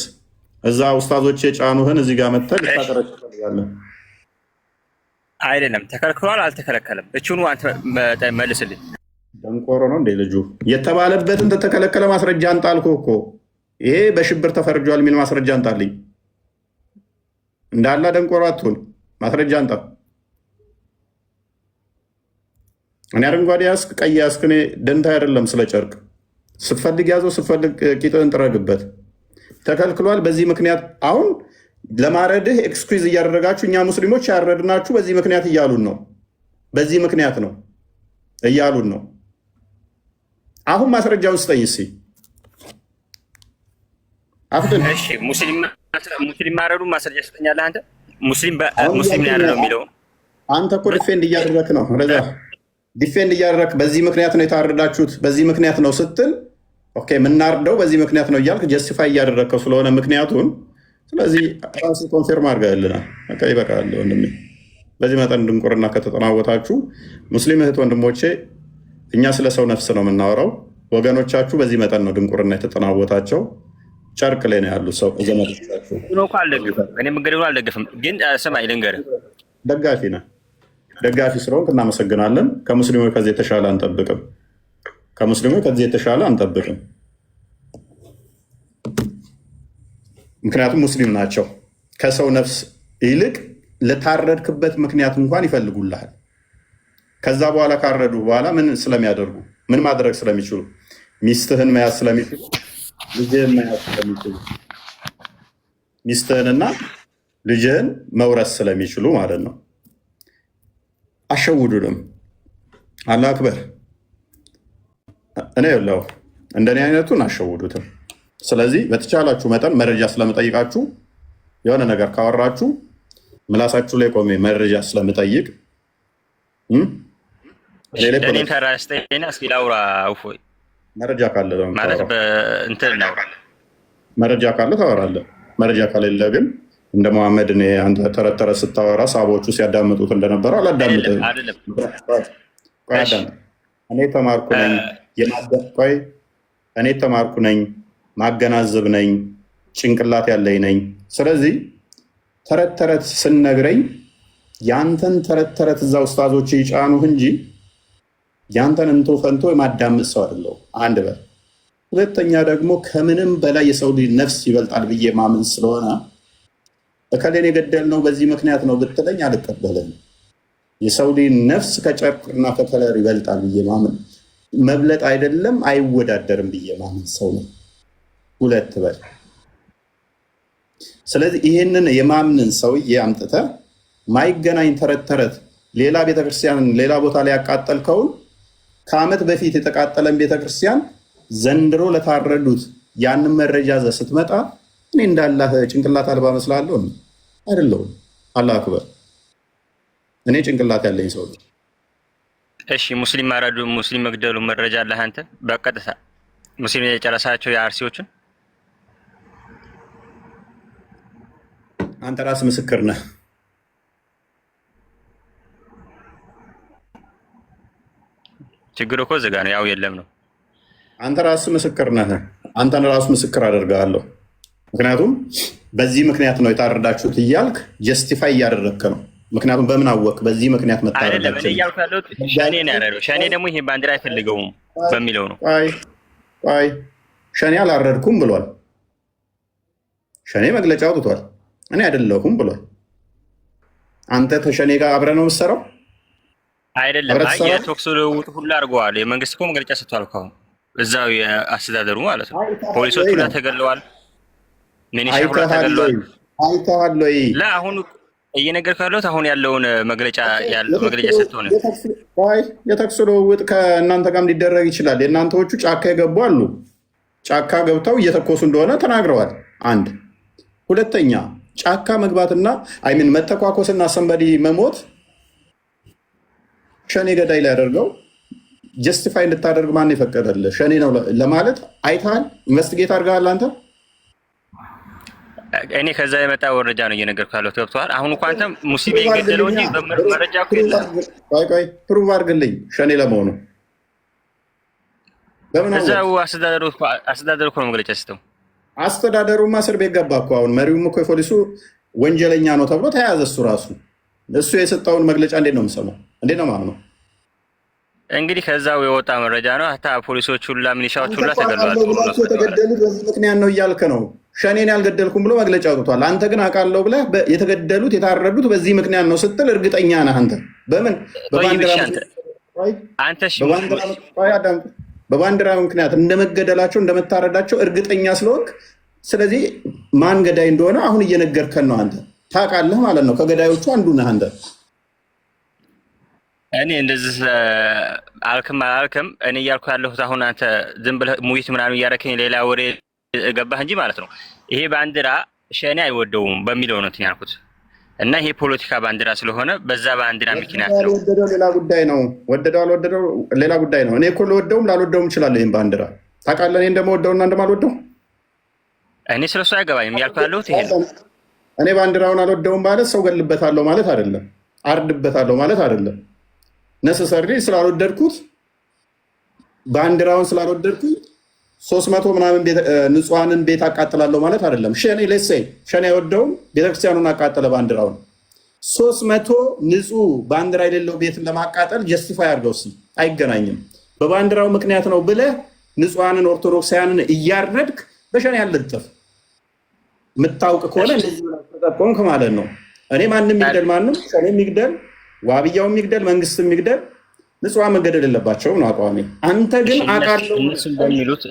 እዛ ኡስታዞች የጫኑህን እዚህ ጋር መተህ ልታቀረጭ ትፈልጋለህ?
አይደለም ተከልክሏል፣ አልተከለከለም። እችኑ አንተ መልስልኝ።
ደንቆሮ ነው እንዴ ልጁ? የተባለበትን ተተከለከለ ማስረጃ አንጣልኩ እኮ። ይሄ በሽብር ተፈርጇል የሚል ማስረጃ አንጣልኝ። እንዳላ ደንቆሮ አትሁን፣ ማስረጃ አንጣ። እኔ አረንጓዴ ያስክ ቀይ ያስክ እኔ ደንታ አይደለም ስለ ጨርቅ። ስትፈልግ ያዘው፣ ስትፈልግ ቂጥን ጥረግበት። ተከልክሏል በዚህ ምክንያት። አሁን ለማረድህ ኤክስኩዝ እያደረጋችሁ እኛ ሙስሊሞች ያረድናችሁ በዚህ ምክንያት እያሉን ነው። በዚህ ምክንያት ነው እያሉን ነው። አሁን ማስረጃውን ስጠኝ እስኪ አፍጥን።
እሺ ሙስሊም ማረዱ ማስረጃ ስጠኛለህ አንተ። ሙስሊም ነው ያረደው የሚለው
አንተ እኮ ዲፌንድ እያደረክ ነው። ረዛ ዲፌንድ እያደረክ በዚህ ምክንያት ነው የታረዳችሁት በዚህ ምክንያት ነው ስትል፣ ኦኬ የምናርደው በዚህ ምክንያት ነው እያልክ ጀስቲፋይ እያደረግከው ስለሆነ ምክንያቱን፣ ስለዚህ ራስህ ኮንፌርም አድርገህልናል። በቃ ይበቃል ወንድሜ። በዚህ መጠን ድንቁርና ከተጠናወታችሁ ሙስሊም እህት ወንድሞቼ፣ እኛ ስለ ሰው ነፍስ ነው የምናወራው። ወገኖቻችሁ በዚህ መጠን ነው ድንቁርና የተጠናወታቸው። ጨርቅ ላይ ነው ያሉት ሰው ዘመዶቻችሁ።
እኔ መንገድ አልደግፍም፣ ግን ስማኝ ልንገርህ፣
ደጋፊ ነህ። ደጋፊ ስለሆንክ እናመሰግናለን። ከሙስሊሞች ከዚህ የተሻለ አንጠብቅም። ከሙስሊሞች ከዚህ የተሻለ አንጠብቅም። ምክንያቱም ሙስሊም ናቸው። ከሰው ነፍስ ይልቅ ለታረድክበት ምክንያት እንኳን ይፈልጉልሃል። ከዛ በኋላ ካረዱ በኋላ ምን ስለሚያደርጉ ምን ማድረግ ስለሚችሉ ሚስትህን መያዝ ስለሚችሉ ልጅህን መያዝ ስለሚችሉ ሚስትህንና ልጅህን መውረስ ስለሚችሉ ማለት ነው። አሸውዱንም። አላህ አክበር። እኔ የለው እንደኔ አይነቱን አሸውዱትም። ስለዚህ በተቻላችሁ መጠን መረጃ ስለምጠይቃችሁ የሆነ ነገር ካወራችሁ ምላሳችሁ ላይ ቆሜ መረጃ ስለምጠይቅ መረጃ ካለ መረጃ ካለ ታወራለህ። መረጃ ከሌለ ግን እንደ መሐመድ እኔ አንተ ተረተረ ስታወራ ሳቦቹ ሲያዳምጡት እንደነበረው አላዳምጥም። እኔ ተማርኩ ነኝ፣ ማገናዘብ ነኝ፣ ጭንቅላት ያለኝ ነኝ። ስለዚህ ተረት ተረት ስነግረኝ ያንተን ተረት ተረት እዛ ኡስታዞች ይጫኑህ እንጂ ያንተን እንቶ ፈንቶ የማዳምጥ ሰው አይደለሁ። አንድ በል። ሁለተኛ ደግሞ ከምንም በላይ የሰው ልጅ ነፍስ ይበልጣል ብዬ ማምን ስለሆነ እከሌን የገደልነው በዚህ ምክንያት ነው ብትለኝ አልቀበልም። የሰው ልጅ ነፍስ ከጨርቅና ከከለር ይበልጣል ብዬ ማምን፣ መብለጥ አይደለም አይወዳደርም ብዬ ማምን ሰው ነው። ሁለት በል። ስለዚህ ይህንን የማምንን ሰውዬ አምጥተህ ማይገናኝ ተረት ተረት ሌላ ቤተክርስቲያንን ሌላ ቦታ ላይ ያቃጠልከውን ከዓመት በፊት የተቃጠለን ቤተክርስቲያን ዘንድሮ ለታረዱት ያንን መረጃ ዘ ስትመጣ እኔ እንዳላህ ጭንቅላት አልባ መስላለሁ አይደለሁም። አላህ አክበር። እኔ ጭንቅላት ያለኝ ሰው።
እሺ ሙስሊም ማረዱ ሙስሊም መግደሉ መረጃ አለህ አንተ? በቀጥታ ሙስሊም የጨረሳቸው የአርሲዎችን
አንተ ራስ ምስክር ነህ።
ችግሩ እኮ እዚህ ጋር ነው። ያው የለም ነው።
አንተ ራስ ምስክር ነህ። አንተን ራሱ ምስክር አደርጋለሁ። ምክንያቱም በዚህ ምክንያት ነው የታረዳችሁት እያልክ ጀስቲፋይ እያደረግክ ነው። ምክንያቱም በምን አወቅ በዚህ ምክንያት መታረዳችሁ?
እያልኩ ያለሁት ሸኔ ነው ያረደው። ሸኔ ደግሞ ይሄ ባንዲራ አይፈልገውም በሚለው ነው።
አይ ሸኔ አላረድኩም ብሏል። ሸኔ መግለጫ አውጥቷል። እኔ አይደለሁም ብሏል። አንተ ከሸኔ ጋር አብረህ ነው የምትሰራው?
አይደለም። የቶክስ ልውውጥ ሁሉ አድርገዋል። የመንግስት እኮ መግለጫ ሰጥቷል። ካሁን እዛው የአስተዳደሩ ማለት ነው። ፖሊሶች ሁሉ ተገለዋል። ሚኒሻ ሁሉ ተገለዋል።
አይተሃል ወይ?
ለአሁኑ እየነገርኩህ ያለሁት አሁን ያለውን መግለጫ ሰጥተው ነው።
የተኩስ ልውውጥ ከእናንተ ጋርም ሊደረግ ይችላል። የእናንተዎቹ ጫካ የገቡ አሉ። ጫካ ገብተው እየተኮሱ እንደሆነ ተናግረዋል። አንድ ሁለተኛ ጫካ መግባትና አይምን መተኳኮስና ሰንበዲ መሞት ሸኔ ገዳይ ሊያደርገው ጀስቲፋይ እንድታደርግ ማን የፈቀደልህ? ሸኔ ነው ለማለት አይተሃል? ኢንቨስቲጌት አድርገሃል አንተ?
እኔ ከዛ የመጣ ወረጃ ነው እየነገርኩህ ያለሁት። ገብቶሃል? አሁን እኮ አንተ ሙስሊም የገደለው እንጂ በመረጃ እኮ የለም።
ቆይ ፕሩቭ አድርግልኝ ሸኔ ለመሆኑ።
እዛው አስተዳደሩ እኮ ነው መግለጫ ስተው።
አስተዳደሩማ እስር ቤት ገባ እኮ። አሁን መሪውም እኮ የፖሊሱ ወንጀለኛ ነው ተብሎ ተያዘ። እሱ ራሱ እሱ የሰጠውን መግለጫ እንዴት ነው የምሰማው? እንዴት ነው ማምነው?
እንግዲህ ከዛው የወጣ መረጃ ነው። ሀታ ፖሊሶች ሁላ ሚሊሻዎች ሁላ ተገድለዋል።
የተገደሉት በዚህ ምክንያት ነው እያልክ ነው። ሸኔን ያልገደልኩም ብሎ መግለጫ አውጥቷል። አንተ ግን አውቃለሁ ብለህ የተገደሉት የታረዱት በዚህ ምክንያት ነው ስትል እርግጠኛ ነህ አንተ? በምን በባንዲራ ምክንያት እንደመገደላቸው እንደመታረዳቸው እርግጠኛ ስለሆንክ፣ ስለዚህ ማን ገዳይ እንደሆነ አሁን እየነገርከን ነው። አንተ ታውቃለህ ማለት ነው። ከገዳዮቹ አንዱ ነህ አንተ።
እኔ እንደዚህ አልክም አላልክም እኔ እያልኩ ያለሁት አሁን አንተ ዝም ብለህ ሙይት ምናምን እያደረከኝ ሌላ ወሬ ገባህ እንጂ ማለት ነው። ይሄ ባንዲራ ሸኔ አይወደውም በሚለው ነው እንትን ያልኩት እና ይሄ ፖለቲካ ባንዲራ ስለሆነ በዛ ባንዲራ ምክንያት ነው።
ወደደው ሌላ ጉዳይ ነው። ወደደው አልወደደው ሌላ ጉዳይ ነው። እኔ እኮ ልወደውም ላልወደውም እችላለሁ። ይሄን ባንዲራ ታውቃለህ፣ እኔ እንደምወደውና እንደማልወደው። እኔ
ስለሱ አይገባኝም እያልኩ ያለሁት ይሄ ነው።
እኔ ባንዲራውን አልወደውም ማለት ሰው ገልበታለሁ ማለት አይደለም፣ አርድበታለሁ ማለት አይደለም። ነሰሰሪ ስላልወደድኩት ባንዲራውን ስላልወደድኩት 300 ምናምን ንጹሐንን ቤት አቃጥላለሁ ማለት አይደለም። ሸኔ ሌሴይ ሸኔ አይወደውም፣ ቤተክርስቲያኑን አቃጠለ ባንዲራውን። 300 ንጹህ ባንዲራ የሌለው ቤትን ለማቃጠል ጀስቲፋይ አድርገው አይገናኝም። በባንዲራው ምክንያት ነው ብለህ ንጹሐንን ኦርቶዶክሳውያንን እያረድክ በሸኔ ያልጥፍ የምታውቅ ከሆነ እንደዚህ ተጠቆምክ ማለት ነው። እኔ ማንም ይግደል ማንም ሸኔ የሚግደል ዋብያው የሚግደል መንግስት የሚግደል ንጹሐን መገደል የለባቸውም ነው አቋሜ። አንተ ግን አውቃለሁ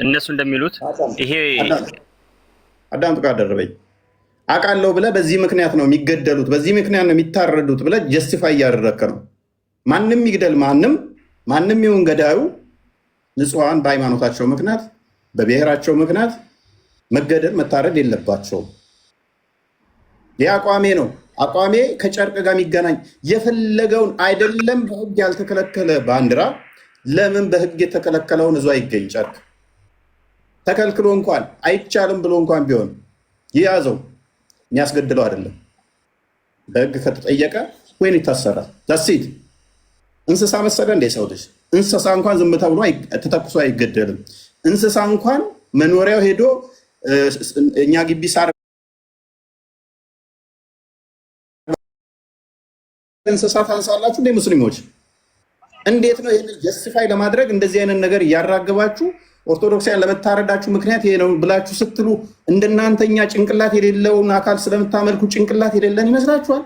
እነሱ እንደሚሉት ይሄ
አዳምጥ ጋር ደረበኝ አውቃለሁ ብለህ በዚህ ምክንያት ነው የሚገደሉት፣ በዚህ ምክንያት ነው የሚታረዱት ብለህ ጀስቲፋይ እያደረግክ ነው። ማንም ይግደል ማንም ይሁን ገዳዩ ንጹሐን በሃይማኖታቸው ምክንያት በብሔራቸው ምክንያት መገደል መታረድ የለባቸውም። ይህ አቋሜ ነው። አቋሜ ከጨርቅ ጋር የሚገናኝ የፈለገውን አይደለም። በህግ ያልተከለከለ ባንዲራ ለምን በህግ የተከለከለውን እዙ አይገኝ? ጨርቅ ተከልክሎ እንኳን አይቻልም ብሎ እንኳን ቢሆን ይያዘው፣ የሚያስገድለው አይደለም። በህግ ከተጠየቀ ወይን ይታሰራል። ዳሲት እንስሳ መሰለ እንደ ሰው ልጅ? እንስሳ እንኳን ዝም ተብሎ ተተኩሶ አይገደልም። እንስሳ እንኳን መኖሪያው ሄዶ እኛ ግቢ ሳር እንስሳት አንሳላችሁ እንደ ሙስሊሞች እንዴት ነው ይሄንን ጀስቲፋይ ለማድረግ እንደዚህ አይነት ነገር እያራገባችሁ ኦርቶዶክሳውያን ለመታረዳችሁ ምክንያት ይሄ ነው ብላችሁ ስትሉ እንደናንተኛ ጭንቅላት የሌለውን አካል ስለምታመልኩ ጭንቅላት የሌለን ይመስላችኋል?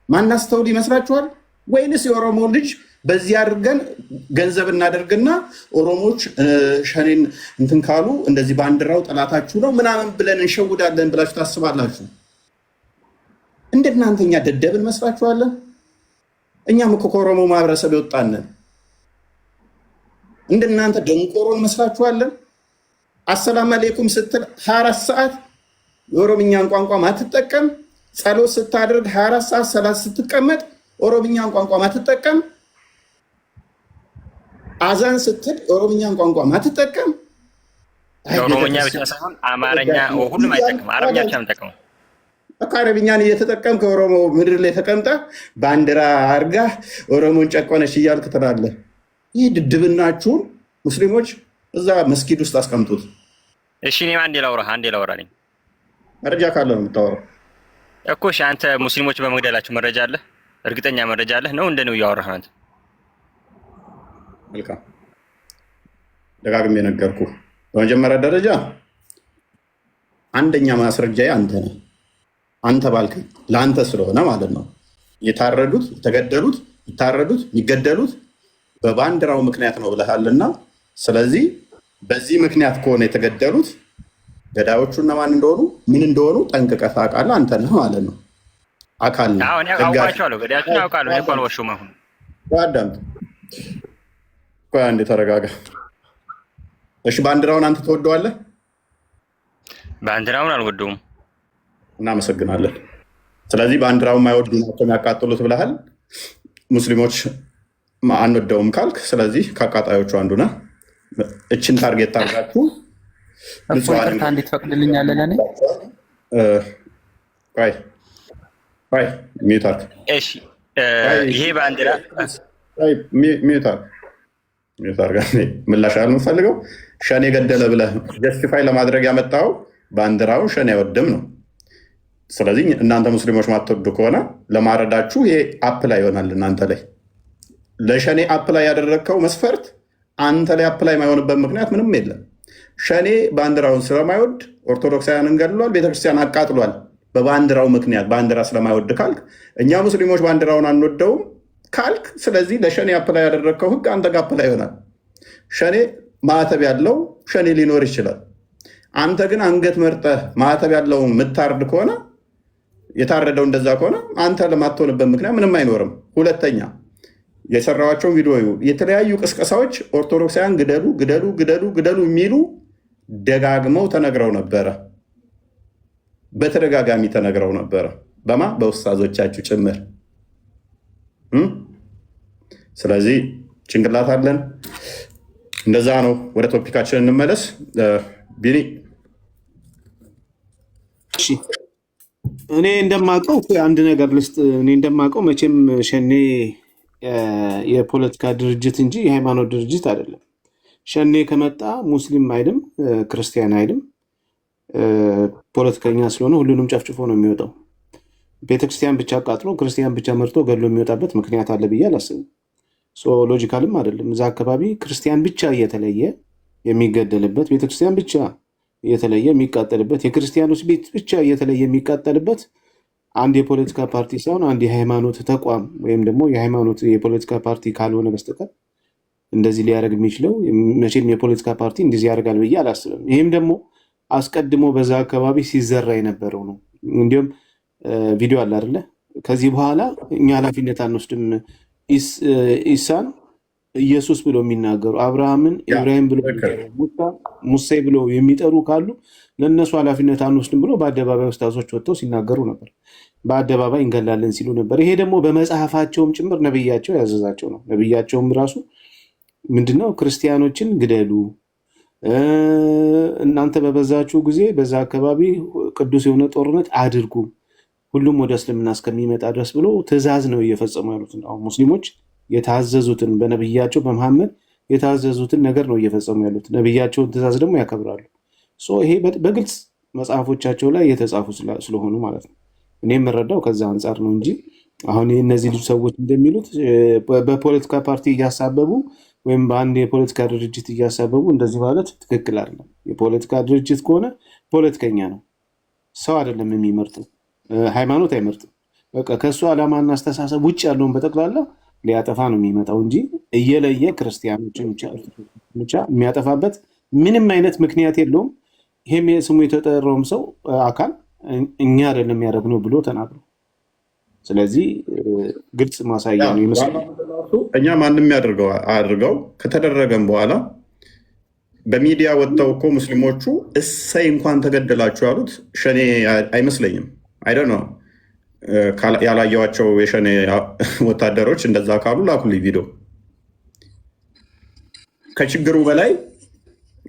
ማናስተውል ይመስላችኋል? ወይንስ የኦሮሞ ልጅ በዚህ አድርገን ገንዘብ እናደርግና ኦሮሞች ሸኔን እንትን ካሉ እንደዚህ ባንዲራው ጠላታችሁ ነው ምናምን ብለን እንሸውዳለን ብላችሁ ታስባላችሁ? እንደናንተኛ ደደብን መስላችኋለን? እኛም እኮ ከኦሮሞ ማህበረሰብ የወጣንን እንደናንተ ደንቆሮን መስላችኋለን? አሰላም አለይኩም ስትል 24 ሰዓት የኦሮምኛን ቋንቋ ማትጠቀም፣ ጸሎት ስታደርግ 24 ሰዓት ሰላት ስትቀመጥ ኦሮምኛን ቋንቋ ማትጠቀም፣ አዛን ስትል ኦሮምኛን ቋንቋ ማትጠቀም።
ኦሮምኛ ብቻ ሳይሆን አማርኛ ሁሉም አይጠቅም፣ አረብኛ ብቻ ነው የሚጠቅመው። አረብኛን እየተጠቀም ከኦሮሞ ምድር ላይ ተቀምጠ ባንዲራ አርጋ ኦሮሞን ጨቆነሽ እያልክ ትላለህ። ይህ ድድብናችሁን ሙስሊሞች እዛ መስጊድ ውስጥ አስቀምጡት። እሺ እኔም አንዴ ላውራ ነኝ።
መረጃ ካለ ነው የምታወራው
እኮ። እሺ አንተ ሙስሊሞች በመግደላችሁ መረጃ አለ? እርግጠኛ መረጃ አለ ነው እንደ ነው እያወራህ አንተ?
መልካም ደጋግሜ ነገርኩህ። በመጀመሪያ ደረጃ አንደኛ ማስረጃዬ አንተ ነህ። አንተ ባልከኝ ለአንተ ስለሆነ ማለት ነው። የታረዱት የተገደሉት የታረዱት የሚገደሉት በባንዲራው ምክንያት ነው ብለሃልና፣ ስለዚህ በዚህ ምክንያት ከሆነ የተገደሉት ገዳዮቹ እነማን እንደሆኑ ምን እንደሆኑ ጠንቅቀህ ታውቃለህ። አንተ ነህ ማለት ነው። አካል ነው።
አሁን አውቃቸዋለሁ። ገዳዮቹን አውቃለሁ። እኔ እንኳን ወሽም አሁን
አዳምጥ። ቆይ አንዴ ተረጋጋ። እሺ ባንዲራውን አንተ ትወደዋለህ?
ባንዲራውን አልወደውም።
እናመሰግናለን። ስለዚህ ባንዲራውን የማይወዱ ናቸው የሚያቃጥሉት ብለሃል። ሙስሊሞች አንወደውም ካልክ ስለዚህ ከአቃጣዮቹ አንዱ ነህ። እችን ታርጌት ታርጋችሁ
ይቅርታ እንዴት ፈቅድልኛለህ? ለእኔ
ሚዩት አድርግ።
እሺ ይሄ ባንዲራ
ሚዩት አድርግ። ምላሽ የምፈልገው ሸኔ ገደለ ብለህ ጀስቲፋይ ለማድረግ ያመጣው ባንዲራውን ሸኔ አይወድም ነው። ስለዚህ እናንተ ሙስሊሞች ማትወዱ ከሆነ ለማረዳችሁ ይሄ አፕላይ ይሆናል እናንተ ላይ። ለሸኔ አፕላይ ያደረግከው መስፈርት አንተ ላይ አፕላይ የማይሆንበት ምክንያት ምንም የለም። ሸኔ ባንዲራውን ስለማይወድ ኦርቶዶክሳውያንን ገድሏል፣ ቤተክርስቲያን አቃጥሏል። በባንዲራው ምክንያት ባንዲራ ስለማይወድ ካልክ እኛ ሙስሊሞች ባንዲራውን አንወደውም ካልክ፣ ስለዚህ ለሸኔ አፕላይ ያደረግከው ህግ አንተ ጋር አፕላይ ይሆናል። ሸኔ ማዕተብ ያለው ሸኔ ሊኖር ይችላል። አንተ ግን አንገት መርጠህ ማዕተብ ያለውን የምታርድ ከሆነ የታረደው እንደዛ ከሆነ አንተ ለማትሆንበት ምክንያት ምንም አይኖርም። ሁለተኛ የሰራዋቸውን ቪዲዮ የተለያዩ ቅስቀሳዎች ኦርቶዶክሳውያን ግደሉ ግደሉ ግደሉ ግደሉ የሚሉ ደጋግመው ተነግረው ነበረ። በተደጋጋሚ ተነግረው ነበረ። በማ በውስታዞቻችሁ ጭምር። ስለዚህ ጭንቅላት አለን። እንደዛ ነው። ወደ ቶፒካችን እንመለስ። ቢኒ
እኔ እንደማውቀው አንድ ነገር ልስጥ። እኔ እንደማውቀው መቼም ሸኔ የፖለቲካ ድርጅት እንጂ የሃይማኖት ድርጅት አይደለም። ሸኔ ከመጣ ሙስሊም አይልም፣ ክርስቲያን አይልም። ፖለቲከኛ ስለሆነ ሁሉንም ጨፍጭፎ ነው የሚወጣው። ቤተክርስቲያን ብቻ አቃጥሎ ክርስቲያን ብቻ መርጦ ገድሎ የሚወጣበት ምክንያት አለ ብዬ አላስብም። ሎጂካልም አይደለም። እዛ አካባቢ ክርስቲያን ብቻ እየተለየ የሚገደልበት፣ ቤተክርስቲያን ብቻ እየተለየ የሚቃጠልበት፣ የክርስቲያኖች ቤት ብቻ እየተለየ የሚቃጠልበት አንድ የፖለቲካ ፓርቲ ሳይሆን አንድ የሃይማኖት ተቋም ወይም ደግሞ የሃይማኖት የፖለቲካ ፓርቲ ካልሆነ በስተቀር እንደዚህ ሊያደርግ የሚችለው መቼም የፖለቲካ ፓርቲ እንደዚህ ያደርጋል ብዬ አላስብም። ይህም ደግሞ አስቀድሞ በዛ አካባቢ ሲዘራ የነበረው ነው። እንዲሁም ቪዲዮ አለ አይደለ? ከዚህ በኋላ እኛ ኃላፊነት አንወስድም። ኢሳን ኢየሱስ ብሎ የሚናገሩ አብርሃምን ኢብራሂም ብሎ ሙሴ ብሎ የሚጠሩ ካሉ ለእነሱ ኃላፊነት አንወስድም ብሎ በአደባባይ ኡስታዞች ወጥተው ሲናገሩ ነበር። በአደባባይ እንገላለን ሲሉ ነበር። ይሄ ደግሞ በመጽሐፋቸውም ጭምር ነብያቸው ያዘዛቸው ነው። ነብያቸውም ራሱ ምንድነው ክርስቲያኖችን ግደሉ፣ እናንተ በበዛችሁ ጊዜ በዛ አካባቢ ቅዱስ የሆነ ጦርነት አድርጉ፣ ሁሉም ወደ እስልምና እስከሚመጣ ድረስ ብሎ ትእዛዝ ነው እየፈጸሙ ያሉት። ሙስሊሞች የታዘዙትን በነብያቸው በመሐመድ የታዘዙትን ነገር ነው እየፈጸሙ ያሉት። ነብያቸውን ትእዛዝ ደግሞ ያከብራሉ። ይሄ በግልጽ መጽሐፎቻቸው ላይ የተጻፉ ስለሆኑ ማለት ነው። እኔ የምረዳው ከዛ አንጻር ነው እንጂ አሁን እነዚህ ልጅ ሰዎች እንደሚሉት በፖለቲካ ፓርቲ እያሳበቡ ወይም በአንድ የፖለቲካ ድርጅት እያሳበቡ እንደዚህ ማለት ትክክል አይደለም። የፖለቲካ ድርጅት ከሆነ ፖለቲከኛ ነው፣ ሰው አይደለም የሚመርጠው፣ ሃይማኖት አይመርጥም። በቃ ከእሱ ዓላማና አስተሳሰብ ውጭ ያለውን በጠቅላላ ሊያጠፋ ነው የሚመጣው እንጂ እየለየ ክርስቲያኖችን ብቻ የሚያጠፋበት ምንም አይነት ምክንያት የለውም። ይሄም ስሙ የተጠራውም ሰው አካል እኛ አይደለም የሚያደርግነው ብሎ ተናግሮ፣ ስለዚህ ግልጽ ማሳያ ነው ይመስላል።
እኛ ማንም ያደርገው አድርገው ከተደረገም በኋላ በሚዲያ ወጥተው እኮ ሙስሊሞቹ እሰይ እንኳን ተገደላችሁ ያሉት ሸኔ አይመስለኝም። አይደል ነው ያላየዋቸው የሸኔ ወታደሮች እንደዛ ካሉ ላኩልኝ ቪዲዮ። ከችግሩ በላይ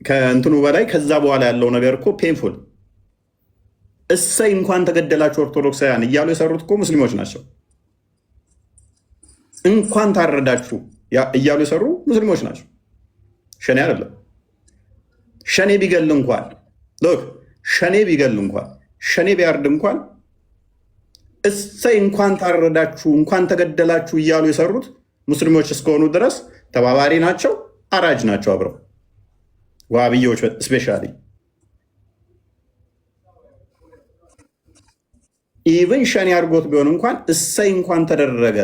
ከእንትኑ በላይ ከዛ በኋላ ያለው ነገር እኮ ፔንፉል። እሰይ እንኳን ተገደላችሁ ኦርቶዶክሳውያን እያሉ የሰሩት እኮ ሙስሊሞች ናቸው። እንኳን ታረዳችሁ እያሉ የሰሩ ሙስሊሞች ናቸው፣ ሸኔ አይደለም። ሸኔ ቢገል እንኳን ሸኔ ቢገል እንኳን ሸኔ ቢያርድ እንኳን እሰይ እንኳን ታረዳችሁ እንኳን ተገደላችሁ እያሉ የሰሩት ሙስሊሞች እስከሆኑ ድረስ ተባባሪ ናቸው፣ አራጅ ናቸው አብረው። ዋሃብዮች ስፔሻሊ ኢቨን ሸኔ አድርጎት ቢሆን እንኳን እሰይ እንኳን ተደረገ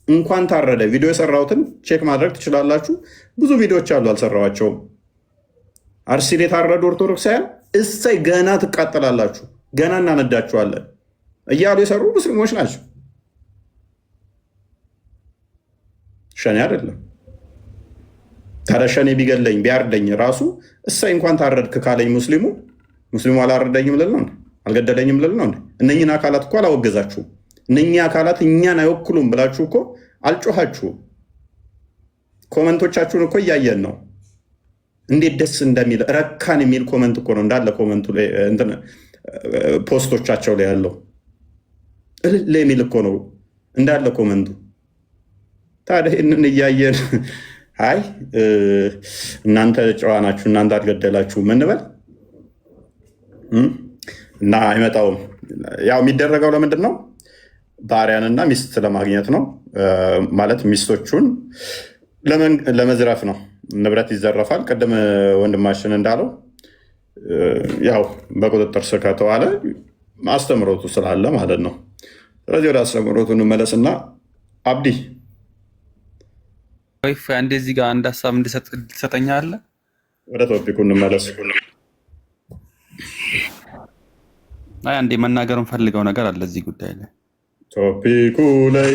እንኳን ታረደ። ቪዲዮ የሰራሁትን ቼክ ማድረግ ትችላላችሁ። ብዙ ቪዲዮዎች አሉ፣ አልሰራኋቸውም። አርሲል የታረዱ ኦርቶዶክሳውያን እሰይ ገና ትቃጠላላችሁ፣ ገና እናነዳችኋለን እያሉ የሰሩ ሙስሊሞች ናቸው፣ ሸኔ አይደለም። ታዲያ ሸኔ ቢገለኝ ቢያርደኝ ራሱ እሰይ እንኳን ታረድክ ካለኝ ሙስሊሙ አላረደኝም ልል ነው? አልገደለኝም ልል ነው? እነኝን አካላት እኮ አላወገዛችሁም። እነኛ አካላት እኛን አይወክሉም ብላችሁ እኮ አልጮኋችሁም። ኮመንቶቻችሁን እኮ እያየን ነው። እንዴት ደስ እንደሚል ረካን የሚል ኮመንት እኮ ነው እንዳለ ኮመንቱ ፖስቶቻቸው ላይ ያለው እልል የሚል እኮ ነው እንዳለ ኮመንቱ። ታዲያ ይህንን እያየን አይ እናንተ ጨዋ ናችሁ እናንተ አልገደላችሁ ምንበል? እና አይመጣውም። ያው የሚደረገው ለምንድን ነው? ባሪያንና ሚስት ለማግኘት ነው። ማለት ሚስቶቹን ለመዝረፍ ነው። ንብረት ይዘረፋል። ቅድም ወንድማችን እንዳለው ያው በቁጥጥር ስር ከተዋለ አስተምሮቱ ስላለ ማለት ነው። ስለዚህ ወደ አስተምሮቱ እንመለስና አብዲ
ወይፍ አንዴ እዚህ ጋር አንድ ሀሳብ እንድትሰጠኛለህ።
ወደ ቶፒኩ እንመለስ።
አይ አንዴ መናገር እንፈልገው ነገር አለ እዚህ ጉዳይ ላይ
ቶፒኩ ላይ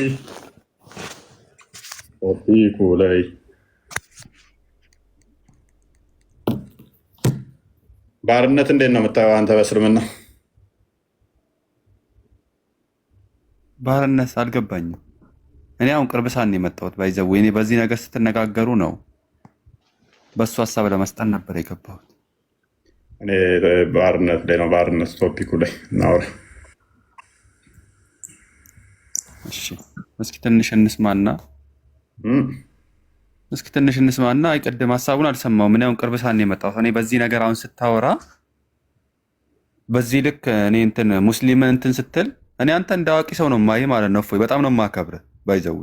ባርነት እንዴት ነው የምታየው አንተ በእስልምና?
ባርነት አልገባኝም። እኔ አሁን ቅርብ ሰዓት ነው የመጣሁት። ባይዘው እኔ በዚህ ነገር ስትነጋገሩ ነው በሱ ሀሳብ ለመስጠት ነበር የገባሁት።
እኔ ባርነት ላይ ነው ባርነት ቶፒኩ ላይ እናውራ።
እሺ እስኪ ትንሽ እንስማና አይቀድም ሀሳቡን አልሰማሁም። እኔ አሁን ቅርብ ሰዓት ነው የመጣሁት። እኔ በዚህ ነገር አሁን ስታወራ በዚህ ልክ እኔ እንትን ሙስሊምን እንትን ስትል እኔ አንተ እንደ አዋቂ ሰው ነው ማይ ማለት ነው። እፎይ በጣም ነው የማከብርህ። ባይዘው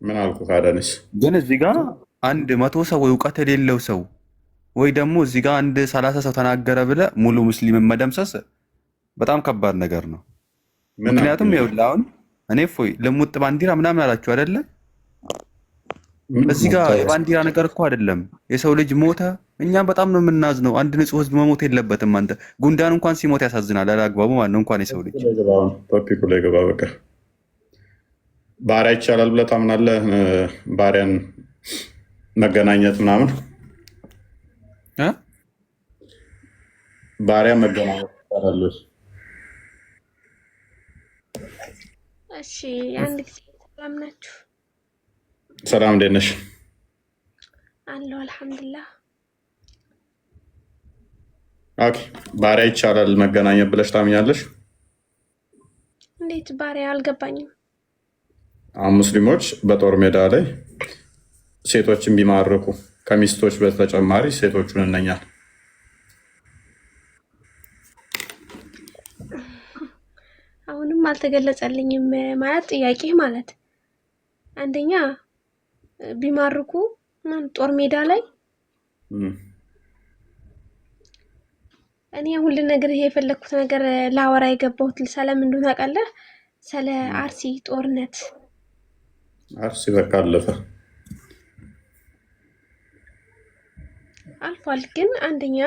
ምን አልኩ ካዳንስ
ግን እዚህ ጋር አንድ 100 ሰው ወይ እውቀት የሌለው ሰው ወይ ደግሞ እዚህ ጋር አንድ 30 ሰው ተናገረ ብለህ ሙሉ ሙስሊምን መደምሰስ በጣም ከባድ ነገር ነው። ምክንያቱም ይኸውልህ አሁን እኔ እፎይ ልሙጥ ባንዲራ ምናምን አላችሁ አይደለ? እዚህ ጋር የባንዲራ ነገር እኮ አይደለም። የሰው ልጅ ሞተ፣ እኛም በጣም ነው የምናዝነው። አንድ ንጹህ ህዝብ መሞት የለበትም። አንተ ጉንዳን እንኳን ሲሞት ያሳዝናል አላግባቡ ማለት ነው። እንኳን የሰው ልጅ
ቶፒኩ ላይ ገባ። በቃ ባሪያ ይቻላል ብለህ ታምናለህ? ባሪያን መገናኘት ምናምን ባሪያ መገናኘት ይቻላል?
እሺ አንድ ጊዜ ሰላም ናችሁ?
ሰላም እንዴት ነሽ?
አለሁ አልሐምዱሊላህ።
ኦኬ ባሪያ ይቻላል መገናኘት ብለሽ ታምኛለሽ?
እንዴት ባሪያ አልገባኝም።
አሁን ሙስሊሞች በጦር ሜዳ ላይ ሴቶችን ቢማርኩ ከሚስቶች በተጨማሪ ሴቶቹን እነኛል
አሁንም አልተገለጸልኝም። ማለት ጥያቄ ማለት አንደኛ ቢማርኩ ጦር ሜዳ ላይ እኔ ሁሉ ነገር ይሄ የፈለኩት ነገር ላወራ የገባሁት ሰላም እንደሆነ ታውቃለህ። ስለ አርሲ ጦርነት
አርሲ በቃ አለፈ
አልፏል። ግን አንደኛ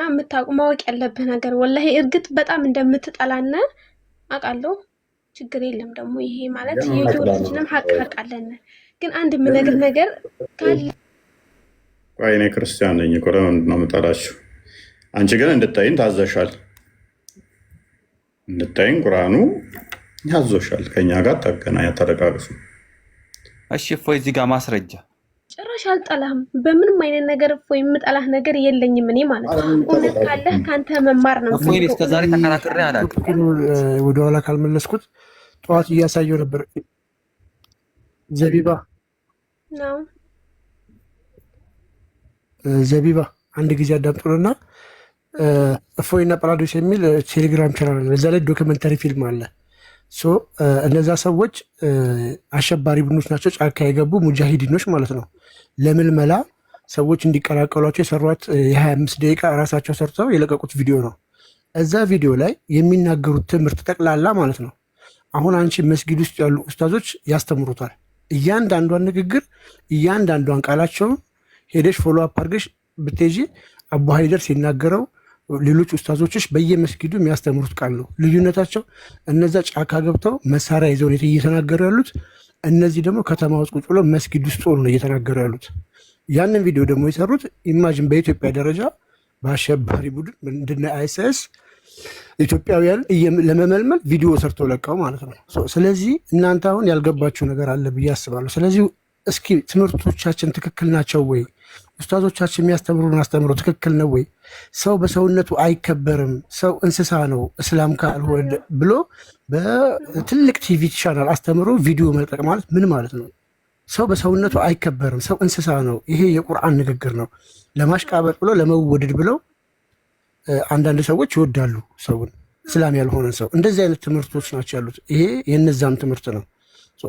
ማወቅ ያለብህ ነገር ወላሂ እርግጥ በጣም እንደምትጠላና አውቃለሁ። ችግር የለም ደግሞ ይሄ ማለት የሁላችንም ሀቅ አለን። ግን አንድ የምነግር ነገር ካለ
ቆይ እኔ ክርስቲያን ነኝ እኮ ለምንድን ነው የምጠላችሁ? አንቺ ግን እንድታይን ታዘሻል። እንድታይን ቁርአኑ ያዞሻል። ከኛ ጋር ታገናኛ ተረጋግሱ።
እሺ እፎይ እዚህ ጋር ማስረጃ
ጭራሽ አልጠላህም። በምንም አይነት ነገር እፎይ የምጠላህ ነገር የለኝም። እኔ ማለት እውነት ካለህ ከአንተ መማር ነው።
እፎይ እስከዛሬ ተከራክሬ አላውቅም።
ወደኋላ ካልመለስኩት ጠዋት እያሳየው ነበር። ዘቢባ አንድ ጊዜ አዳምጡንና እፎይና ጳራዶስ የሚል ቴሌግራም ቻናል አለ። እዛ ላይ ዶክመንተሪ ፊልም አለ። እነዛ ሰዎች አሸባሪ ቡድኖች ናቸው፣ ጫካ የገቡ ሙጃሂዲኖች ማለት ነው። ለምልመላ ሰዎች እንዲቀላቀሏቸው የሰሯት የ25 ደቂቃ ራሳቸው ሰርተው የለቀቁት ቪዲዮ ነው። እዛ ቪዲዮ ላይ የሚናገሩት ትምህርት ጠቅላላ ማለት ነው አሁን አንቺ መስጊድ ውስጥ ያሉ ኡስታዞች ያስተምሩታል። እያንዳንዷን ንግግር እያንዳንዷን ቃላቸውን ሄደሽ ፎሎ አፕ አድርገሽ ብትሄጂ አቡ ሀይደር ሲናገረው ሌሎች ኡስታዞችሽ በየመስጊዱ የሚያስተምሩት ቃል ነው። ልዩነታቸው እነዛ ጫካ ገብተው መሳሪያ ይዘው እየተናገሩ ያሉት፣ እነዚህ ደግሞ ከተማ ውስጥ ቁጭ ብለው መስጊድ ውስጥ ሆኑ ነው እየተናገሩ ያሉት። ያንን ቪዲዮ ደግሞ የሰሩት ኢማጅን በኢትዮጵያ ደረጃ በአሸባሪ ቡድን ምንድን ነው አይኤስአይኤስ ኢትዮጵያውያን ለመመልመል ቪዲዮ ሰርተው ለቀው ማለት ነው። ስለዚህ እናንተ አሁን ያልገባችሁ ነገር አለ ብዬ አስባለሁ። ስለዚህ እስኪ ትምህርቶቻችን ትክክል ናቸው ወይ? ኡስታዞቻችን የሚያስተምሩን አስተምሮ ትክክል ነው ወይ? ሰው በሰውነቱ አይከበርም፣ ሰው እንስሳ ነው እስላም ካልሆነ ብሎ በትልቅ ቲቪ ቻናል አስተምሮ ቪዲዮ መልቀቅ ማለት ምን ማለት ነው? ሰው በሰውነቱ አይከበርም፣ ሰው እንስሳ ነው። ይሄ የቁርአን ንግግር ነው። ለማሽቃበጥ ብለው ለመወደድ ብለው አንዳንድ ሰዎች ይወዳሉ ሰውን። እስላም ያልሆነን ሰው። እንደዚህ አይነት ትምህርቶች ናቸው ያሉት። ይሄ የነዛም ትምህርት ነው።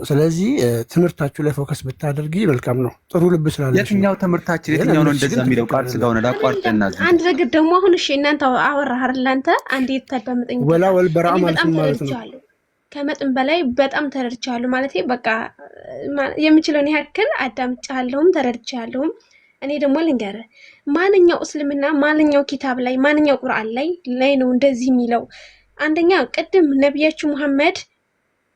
ስለዚህ ትምህርታችሁ ላይ ፎከስ ብታደርጊ መልካም ነው። ጥሩ ልብ ስላለሽ።
የትኛው ትምህርታችን የትኛው ነው እንደዛ የሚለው ቃል ስጋው ነው ላቋርጥና
አንድ ነገር ደግሞ አሁን እሺ እናንተ አወራህ አይደል? አንተ አንዴ ታዳምጠኝ።
ወላ ወልበራ ማለት ነው።
ከመጠን በላይ በጣም ተረድቻለሁ ማለት በቃ የምችለውን ያክል አዳምጫለሁም ተረድቻለሁም። እኔ ደግሞ ልንገርህ ማንኛው እስልምና ማንኛው ኪታብ ላይ ማንኛው ቁርአን ላይ ነው እንደዚህ የሚለው? አንደኛ ቅድም ነቢያችሁ መሐመድ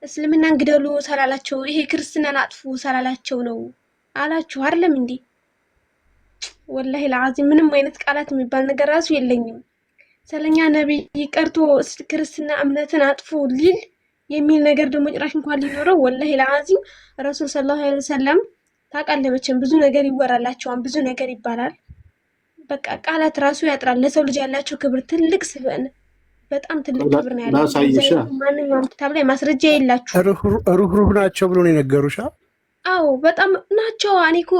እስልምናን ግደሉ ሰላላቸው፣ ይሄ ክርስትናን አጥፉ ሰላላቸው ነው አላችሁ አይደለም እንዴ? ወላሂ ለዓዚም ምንም አይነት ቃላት የሚባል ነገር ራሱ የለኝም። ስለኛ ነብይ ቀርቶ ክርስትና እምነትን አጥፉ ሊል የሚል ነገር ደግሞ ጭራሽ እንኳን ሊኖረው ወላሂ ለዓዚም ረሱል ሰለላሁ ዐለይሂ ወሰለም ታውቃለህ፣ መቼም ብዙ ነገር ይወራላቸዋል፣ ብዙ ነገር ይባላል። በቃ ቃላት ራሱ ያጥራል። ለሰው ልጅ ያላቸው ክብር ትልቅ ስብዕና በጣም ትልቅ ክብር ነው ያለው። ማንኛውም ኪታብ ላይ ማስረጃ የላችሁ።
ሩህሩህ ናቸው ብሎ ነው የነገሩሽ?
አዎ በጣም ናቸው። እኔ እኮ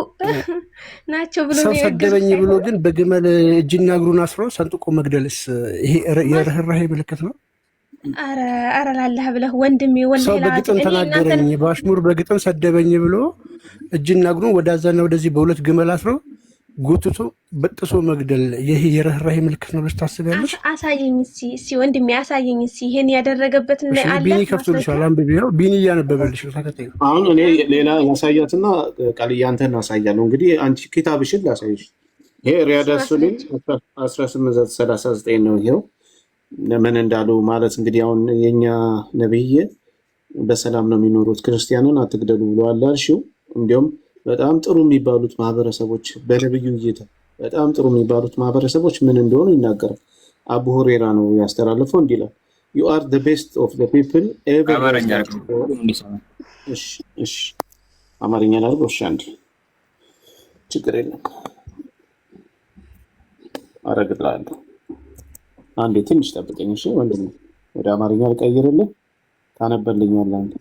ናቸው ብሎ ነው
የነገሩሽ። ሰው ሰደበኝ ብሎ ግን በግመል እጅና እግሩን አስሮ ሰንጥቆ መግደልስ ይሄ የርህራሄ ምልክት ነው?
አረ ላላህ ብለህ ወንድሜ ወላሂ
ሰው በግጥም ተናገረኝ በአሽሙር በግጥም ሰደበኝ ብሎ እጅና እግሩን ወዳዛና ወደዚህ በሁለት ግመል አስሮ ጉትቶ በጥሶ መግደል ይሄ የርህራሄ ምልክት ነው ብለሽ ታስቢያለሽ?
አሳየኝ እስኪ ወንድሜ አሳየኝ እስኪ ይሄን ያደረገበት እና አለ
ቢኒ ከፍቶልሻል። አንብቢው። ቢኒ እያነበበልሽ ነው። ተከታይ
አሁን እኔ ሌላ ያሳያትና ቃልያ አንተን አሳያለሁ። እንግዲህ አንቺ ኪታብሽን ላሳይሽ። ይሄ ሪያድ ሱኒን 1839 ነው። ይሄው ምን እንዳሉ ማለት እንግዲህ አሁን የኛ ነብይ በሰላም ነው የሚኖሩት ክርስቲያንን አትግደሉ ብለዋል አልሽው። እንዲያውም በጣም ጥሩ የሚባሉት ማህበረሰቦች በነብዩ እይታ በጣም ጥሩ የሚባሉት ማህበረሰቦች ምን እንደሆኑ ይናገራል። አቡ ሁሬራ ነው ያስተላለፈው። እንዲህ ይላል you are the best of the people ever። እሺ አማርኛ ላድርገው። እሺ አንዴ ችግር የለም አረግልሃለሁ። አንዴ ትንሽ ጠብቀኝ እሺ ወንድሜ። ወደ አማርኛ ልቀይርልህ ታነበልኛለህ አንተ።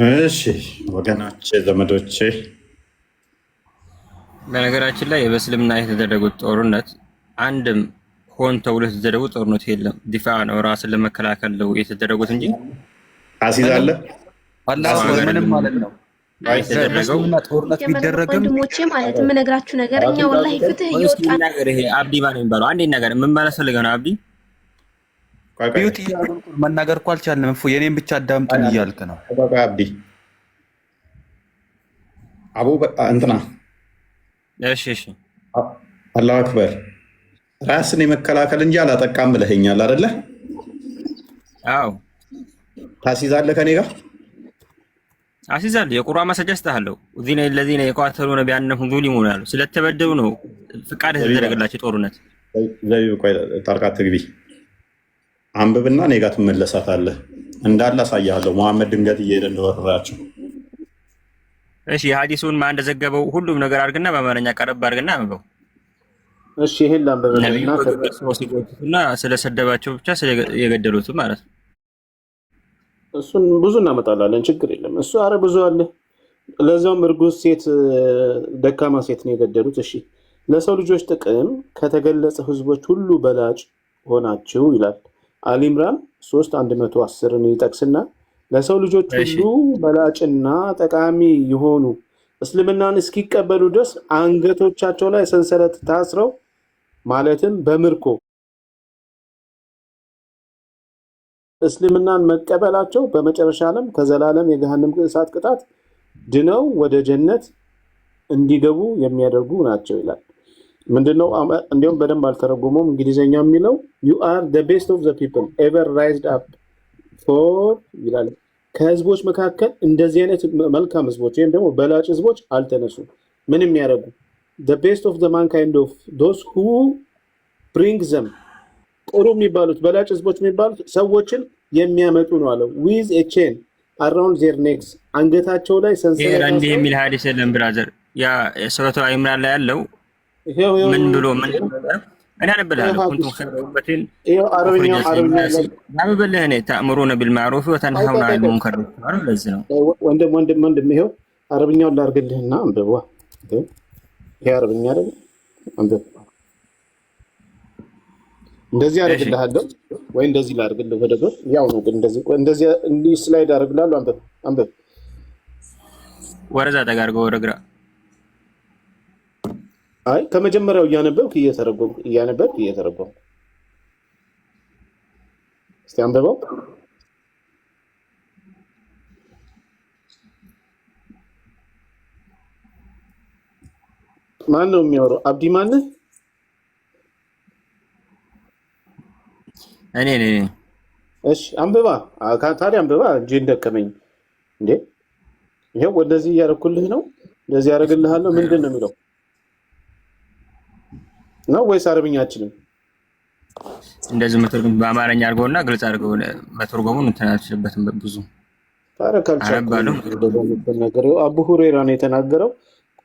እሺ ወገኖቼ ዘመዶቼ፣
በነገራችን ላይ በእስልምና የተደረጉት ጦርነት አንድም ሆን ተብሎ የተደረጉት ጦርነት የለም። ዲፋ ነው፣ ራስን ለመከላከል ነው የተደረጉት እንጂ
አሲዛለ
አላህ ምንም ማለት ነው
የተደረገው
ጦርነት ቢደረግም
ወንድሞቼ ማለት የምነግራችሁ ነገር እኛ ወላሂ ፍትህ እየወጣን
ነገር ይሄ አብዲ ማን የሚባለው አንዴ ነገር ምን ማለት ፈልገህ ነው? አብዲ
ቢዩቲ መናገር እኮ አልቻልንም። እፎ የኔን ብቻ አዳምጡኝ እያልክ ነው።
አብዲ አቡ እንትና
እሺ
አላሁ አክበር። ራስን የመከላከል እንጂ አላጠቃም ብለኸኛል አይደለ?
አዎ
ታሲዛለህ ከኔ ጋር
አሲዛለሁ። የቁርአን ማስረጃ ስታለሁ ዚነ الذين يقاتلون بأنهم ظلموا ያለው ስለተበደሉ ነው ፍቃድ የተደረገላቸው ጦርነት።
ዘይ ቆይ ጣልቃ ትግቢ አንብብና እኔ ጋር ትመለሳታለህ። እንዳለ አሳያለሁ። መሐመድ ድንገት እየሄደ እንደወረራቸው።
እሺ የሐዲሱን ማን እንደዘገበው ሁሉም ነገር አድርግና በአማርኛ ቀረብ አድርግና አንብበው።
እሺ ይሄን ላንብብና
ስለሰደባቸው ብቻ የገደሉት ማለት ነው።
እሱን ብዙ እናመጣላለን፣ ችግር የለም። እሱ አረ ብዙ አለ። ለዛውም እርጉዝ ሴት ደካማ ሴት ነው የገደሉት። እሺ ለሰው ልጆች ጥቅም ከተገለጸ ህዝቦች ሁሉ በላጭ ሆናችሁ ይላል። አሊምራን 3:110 ይጠቅስና ለሰው ልጆች ሁሉ በላጭና ጠቃሚ የሆኑ እስልምናን እስኪቀበሉ ድረስ አንገቶቻቸው ላይ ሰንሰለት ታስረው ማለትም በምርኮ እስልምናን መቀበላቸው በመጨረሻ ዓለም ከዘላለም የገሃነም እሳት ቅጣት ድነው ወደ ጀነት እንዲገቡ የሚያደርጉ ናቸው ይላል። ምንድነው? እንዲያውም በደንብ አልተረጎመውም እንግሊዘኛ የሚለው you are the best of the people ever raised up for ይላል። ከህዝቦች መካከል እንደዚህ አይነት መልካም ህዝቦች ወይም ደግሞ በላጭ ህዝቦች አልተነሱም። ምን የሚያደርጉ the best of the mankind of those who bring them ጥሩ የሚባሉት በላጭ ህዝቦች የሚባሉት ሰዎችን የሚያመጡ ነው አለው። with a chain around their necks አንገታቸው ላይ ሰንሰለት
እንዲህ የሚል ሐዲስ የለም ብራዘር። ያ ሱረቱ አልኢምራን ላይ ያለው ምን ብሎ ምን እኔ አነብልሃለሁ። ኩንቱም ኸይረ ኡመቲን አነብልህ እኔ ተእምሩነ ቢልማዕሩፍ ወተንሀውነ ዐኒል ሙንከር። ለዚህ ነው
ወንድም ይሄው አረብኛውን ላድርግልህና አንብቧ። ይሄ አረብኛ አይደል? አንብብ። እንደዚህ አደርግልሃለሁ ወይ እንደዚህ ላድርግልህ? ወደ ጎን ያው ነው፣ ግን እንደዚህ እንዲህ ስላይድ አደርግልሃለሁ። አንብብ።
ወረዛ ተጋርገው ወደ ግራ።
አይ ከመጀመሪያው እያነበብክ እየተረጎምክ እስቲ አንብበው። ማን ነው የሚያወራው? አብዲ ማነህ?
እኔ
እሺ አንብባ። ታዲያ አንብባ እንጂ እንደከመኝ እንዴ። ይሄው እንደዚህ እያደረኩልህ ነው፣ እንደዚህ ያደርግልሃለሁ። ምንድን ነው የሚለው ነው ወይስ አረብኛ አችልም?
እንደዚህ መተርጎም በአማርኛ አድርገውና ግልጽ አድርገው መተርጎሙን እንትን አልችልበትም ብዙ
ነገር አቡ ሁሬራ ነው የተናገረው።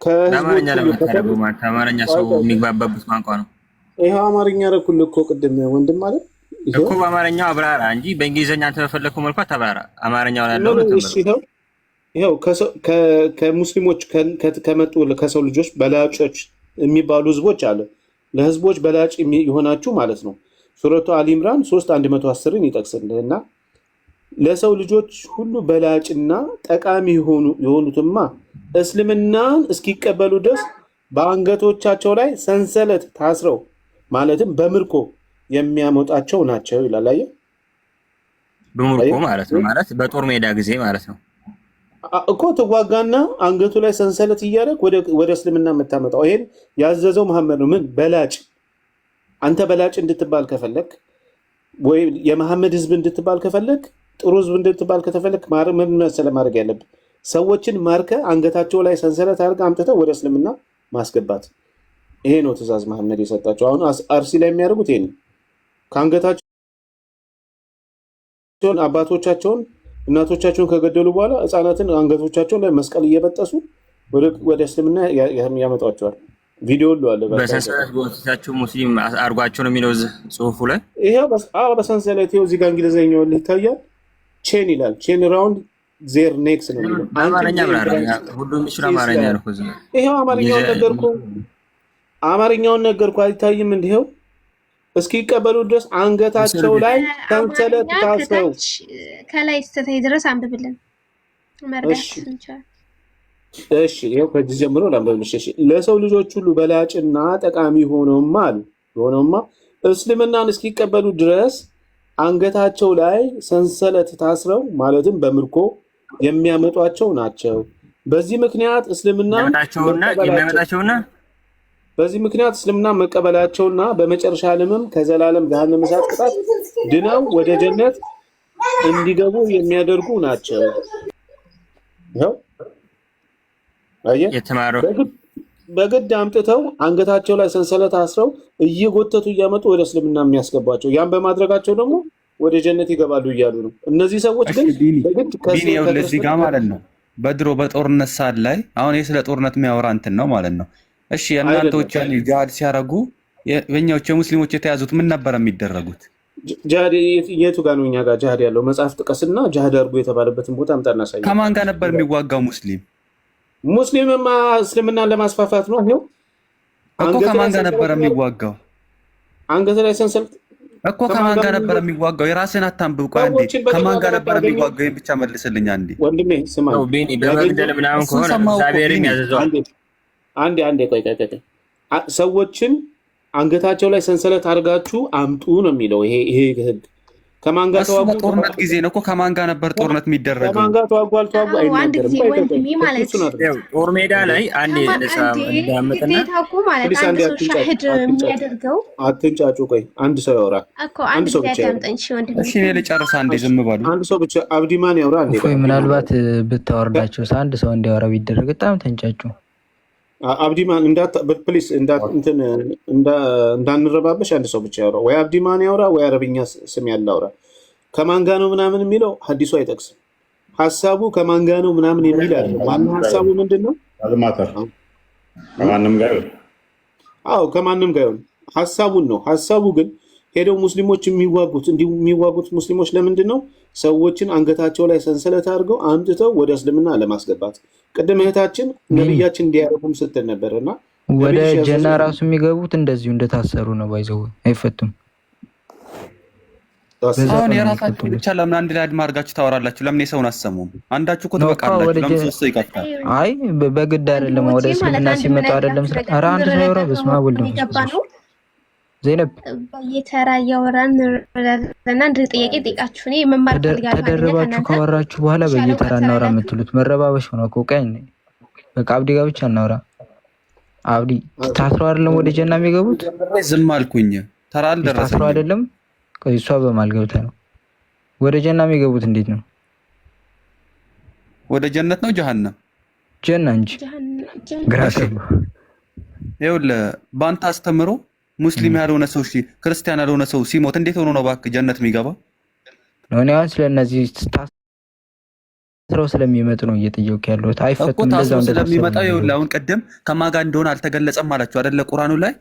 ከአማርኛ ለማታረጉ ማለት አማርኛ ሰው የሚግባባበት ቋንቋ ነው።
ይሄው አማርኛ ረኩልህ እኮ ቅድም ወንድም ማለት
እኮ በአማርኛው አብራራ እንጂ በእንግሊዘኛ አንተ በፈለከው መልኩ ተብራራ። አማርኛው ያለው
ይሄው ከሙስሊሞች ከመጡ ከሰው ልጆች በላጮች የሚባሉ ህዝቦች አለ። ለህዝቦች በላጭ የሆናችሁ ማለት ነው። ሱረቱ አሊ ኢምራን 3:110ን ይጠቅስልህና ለሰው ልጆች ሁሉ በላጭና ጠቃሚ የሆኑትማ እስልምናን እስኪቀበሉ ድረስ በአንገቶቻቸው ላይ ሰንሰለት ታስረው ማለትም በምርኮ የሚያመጣቸው ናቸው ይላል። አየህ፣
በምርኮ ማለት ነው፣ ማለት በጦር ሜዳ ጊዜ ማለት ነው
እኮ ተዋጋና አንገቱ ላይ ሰንሰለት እያደረግ ወደ እስልምና የምታመጣው። ይሄን ያዘዘው መሐመድ ነው። ምን በላጭ አንተ በላጭ እንድትባል ከፈለክ ወይ የመሐመድ ህዝብ እንድትባል ከፈለክ ጥሩ ህዝብ እንድትባል ከተፈለክ ምን መሰለህ ማድረግ ያለብህ? ሰዎችን ማርከ አንገታቸው ላይ ሰንሰለት አድርገህ አምጥተህ ወደ እስልምና ማስገባት። ይሄ ነው ትእዛዝ መሐመድ የሰጣቸው። አሁን አርሲ ላይ የሚያደርጉት ይሄን ከአንገታቸውን አባቶቻቸውን እናቶቻቸውን ከገደሉ በኋላ ህፃናትን አንገቶቻቸውን ላይ መስቀል እየበጠሱ ወደ እስልምና ያመጧቸዋል። ቪዲዮ ሁሉ አለ።
በሰንሰለት ቦታቸው ሙስሊም አርጓቸው ነው የሚለው ጽሁፉ ላይ።
ይሄው በሰንሰለት ይሄው እዚህ ጋር እንግሊዘኛው ይታያል። ቼን ይላል። ቼን ራውንድ ዜር ኔክስ ነው የሚለው።
አማርኛ ብራራ ሁሉም ይችላል አማርኛ ነው።
ይሄው አማርኛውን ነገርኩ አይታይም? እንዲው እስኪቀበሉ ድረስ አንገታቸው ላይ ሰንሰለት ታስረው
ከላይ እስከታይ ድረስ አንብብልን መርዳት እንችላለን።
እሺ ይሄው ከዚህ ጀምሮ ላንብብልሽ። እሺ ለሰው ልጆች ሁሉ በላጭና ጠቃሚ ሆነውማ እስልምናን እስኪቀበሉ ድረስ አንገታቸው ላይ ሰንሰለት ታስረው ማለትም በምርኮ የሚያመጧቸው ናቸው። በዚህ ምክንያት እስልምና መቀበላቸውና በመጨረሻ ዓለምም ከዘላለም ገሃነመ እሳት ቅጣት ድነው ወደ ጀነት እንዲገቡ የሚያደርጉ ናቸው። ይኸው በግድ አምጥተው አንገታቸው ላይ ሰንሰለት አስረው እየጎተቱ እያመጡ ወደ እስልምና የሚያስገቧቸው፣ ያን በማድረጋቸው ደግሞ ወደ ጀነት ይገባሉ እያሉ ነው። እነዚህ ሰዎች ግን በግድ
ከዚህ ጋር ማለት ነው በድሮ በጦርነት ሰዓት ላይ አሁን ይህ ስለ ጦርነት የሚያወራ እንትን ነው ማለት ነው። እሺ የእናንተዎች ጂሃድ ሲያደርጉ በእኛዎች የሙስሊሞች የተያዙት ምን ነበር የሚደረጉት?
ጂሃድ የቱ ጋር ነው? እኛ ጋር ጂሃድ ያለው መጽሐፍ ጥቀስና ጂሃድ አድርጎ የተባለበትን ቦታ አምጣና ሳይ።
ከማን ጋር ነበር የሚዋጋው?
ሙስሊምማ እስልምናን ለማስፋፋት ነው። ይሄው
እኮ ከማን ጋር ነበር የሚዋጋው?
አንገት ላይ ሰንሰለት
እኮ ከማን ጋር ነበር የሚዋጋው? የራስህን አታንብብ። ቆይ አንዴ፣ ከማን ጋር ነበር የሚዋጋው? ይሄን ብቻ መልስልኝ አንዴ
ወንድሜ። ስማ
ቤኒ በመግደል ምናምን ከሆነ እግዚአብሔርም ያዘዘው።
አንዴ ቆይ ሰዎችን አንገታቸው ላይ ሰንሰለት አድርጋችሁ አምጡ ነው የሚለው ይሄ ህግ። ከማን ጋር ተዋጉ?
ጦርነት ጊዜ ነው እኮ። ከማን ጋር ነበር ጦርነት የሚደረገው?
ከማን ጋር ተዋጉ አልተዋጉ አይነገርም።
ጦር ሜዳ ላይ አንዴ እንዳመጣና
አትንጫጩ። ቆይ አንድ ሰው ያወራ። አንድ ሰው ብቻ ያወራ።
እሺ እኔ ልጨርስ አንዴ፣ ዝም በሉ።
አንድ ሰው ብቻ አብዲማን ያወራ።
ምናልባት ብታወርዳቸው አንድ ሰው እንዲያወራ ቢደረግ በጣም ተንጫጩ።
አብዲማን ፕሊስ እንዳንረባበሽ አንድ ሰው ብቻ ያወራ። ወይ አብዲማን ያወራ ወይ አረብኛ ስም ያለው አውራ። ከማን ጋር ነው ምናምን የሚለው ሐዲሱ አይጠቅስም። ሐሳቡ ከማን ጋር ነው ምናምን የሚል አለ። ማን ሐሳቡ ምንድነው?
ከማንም ጋር
አዎ ከማንም ጋር ሐሳቡን ነው። ሐሳቡ ግን ሄደው ሙስሊሞች የሚዋጉት ሙስሊሞች ለምንድን ነው? ሰዎችን አንገታቸው ላይ ሰንሰለት አድርገው አምጥተው ወደ እስልምና ለማስገባት ቅድም እህታችን ነብያችን እንዲያረጉም ስትል ነበር እና
ወደ ጀና ራሱ የሚገቡት እንደዚሁ እንደታሰሩ ነው። ባይዘው አይፈቱም።
አሁን የራሳችሁ ብቻ ለምን አንድ ላይ አድማ አድርጋችሁ ታወራላችሁ? ለምን የሰውን አሰሙም? አንዳችሁ እኮ ትበቃላችሁ። ለምን ሶስት ይቀጥታል?
አይ በግድ አይደለም። ወደ እስልምና ሲመጡ አይደለም። ኧረ አንድ ሰው ያወራ። በስመ አብ ወልድ መንፈስ ዘይነብ
በየተራ እያወራን እና አንድ ጥያቄ ጠይቃችሁ እኔ መማር ፈልጋለሁ።
ተደረባችሁ ካወራችሁ በኋላ በየተራ እናወራ የምትሉት መረባበሽ ሆነ እኮ። ቀኝ በቃ አብዲ ጋር ብቻ እናወራ። አብዲ ታስሮ አይደለም ወደ ጀና የሚገቡት?
ዝም አልኩኝ። ተራ አልደረሰም።
ታስሮ አይደለም። ቆይ እሷ በማል ገብታ ነው ወደ ጀና የሚገቡት? እንዴት ነው?
ወደ ጀነት ነው ጀሃነም?
ጀና እንጂ ግራሽ።
ይኸውልህ በአንተ አስተምሮ ሙስሊም ያልሆነ ሰው ክርስቲያን ያልሆነ ሰው ሲሞት እንዴት ሆኖ ነው እባክህ ጀነት የሚገባው?
እኔ አሁን ስለነዚህ ታስረው ስለሚመጡ ነው እየጠየኩ ያለሁት። አይፈቱም እንደዛው
ስለሚመጣው። ይኸውልህ አሁን ቅድም ከማን ጋር እንደሆነ አልተገለጸም አላችሁ አይደለ? ቁርአኑ ላይ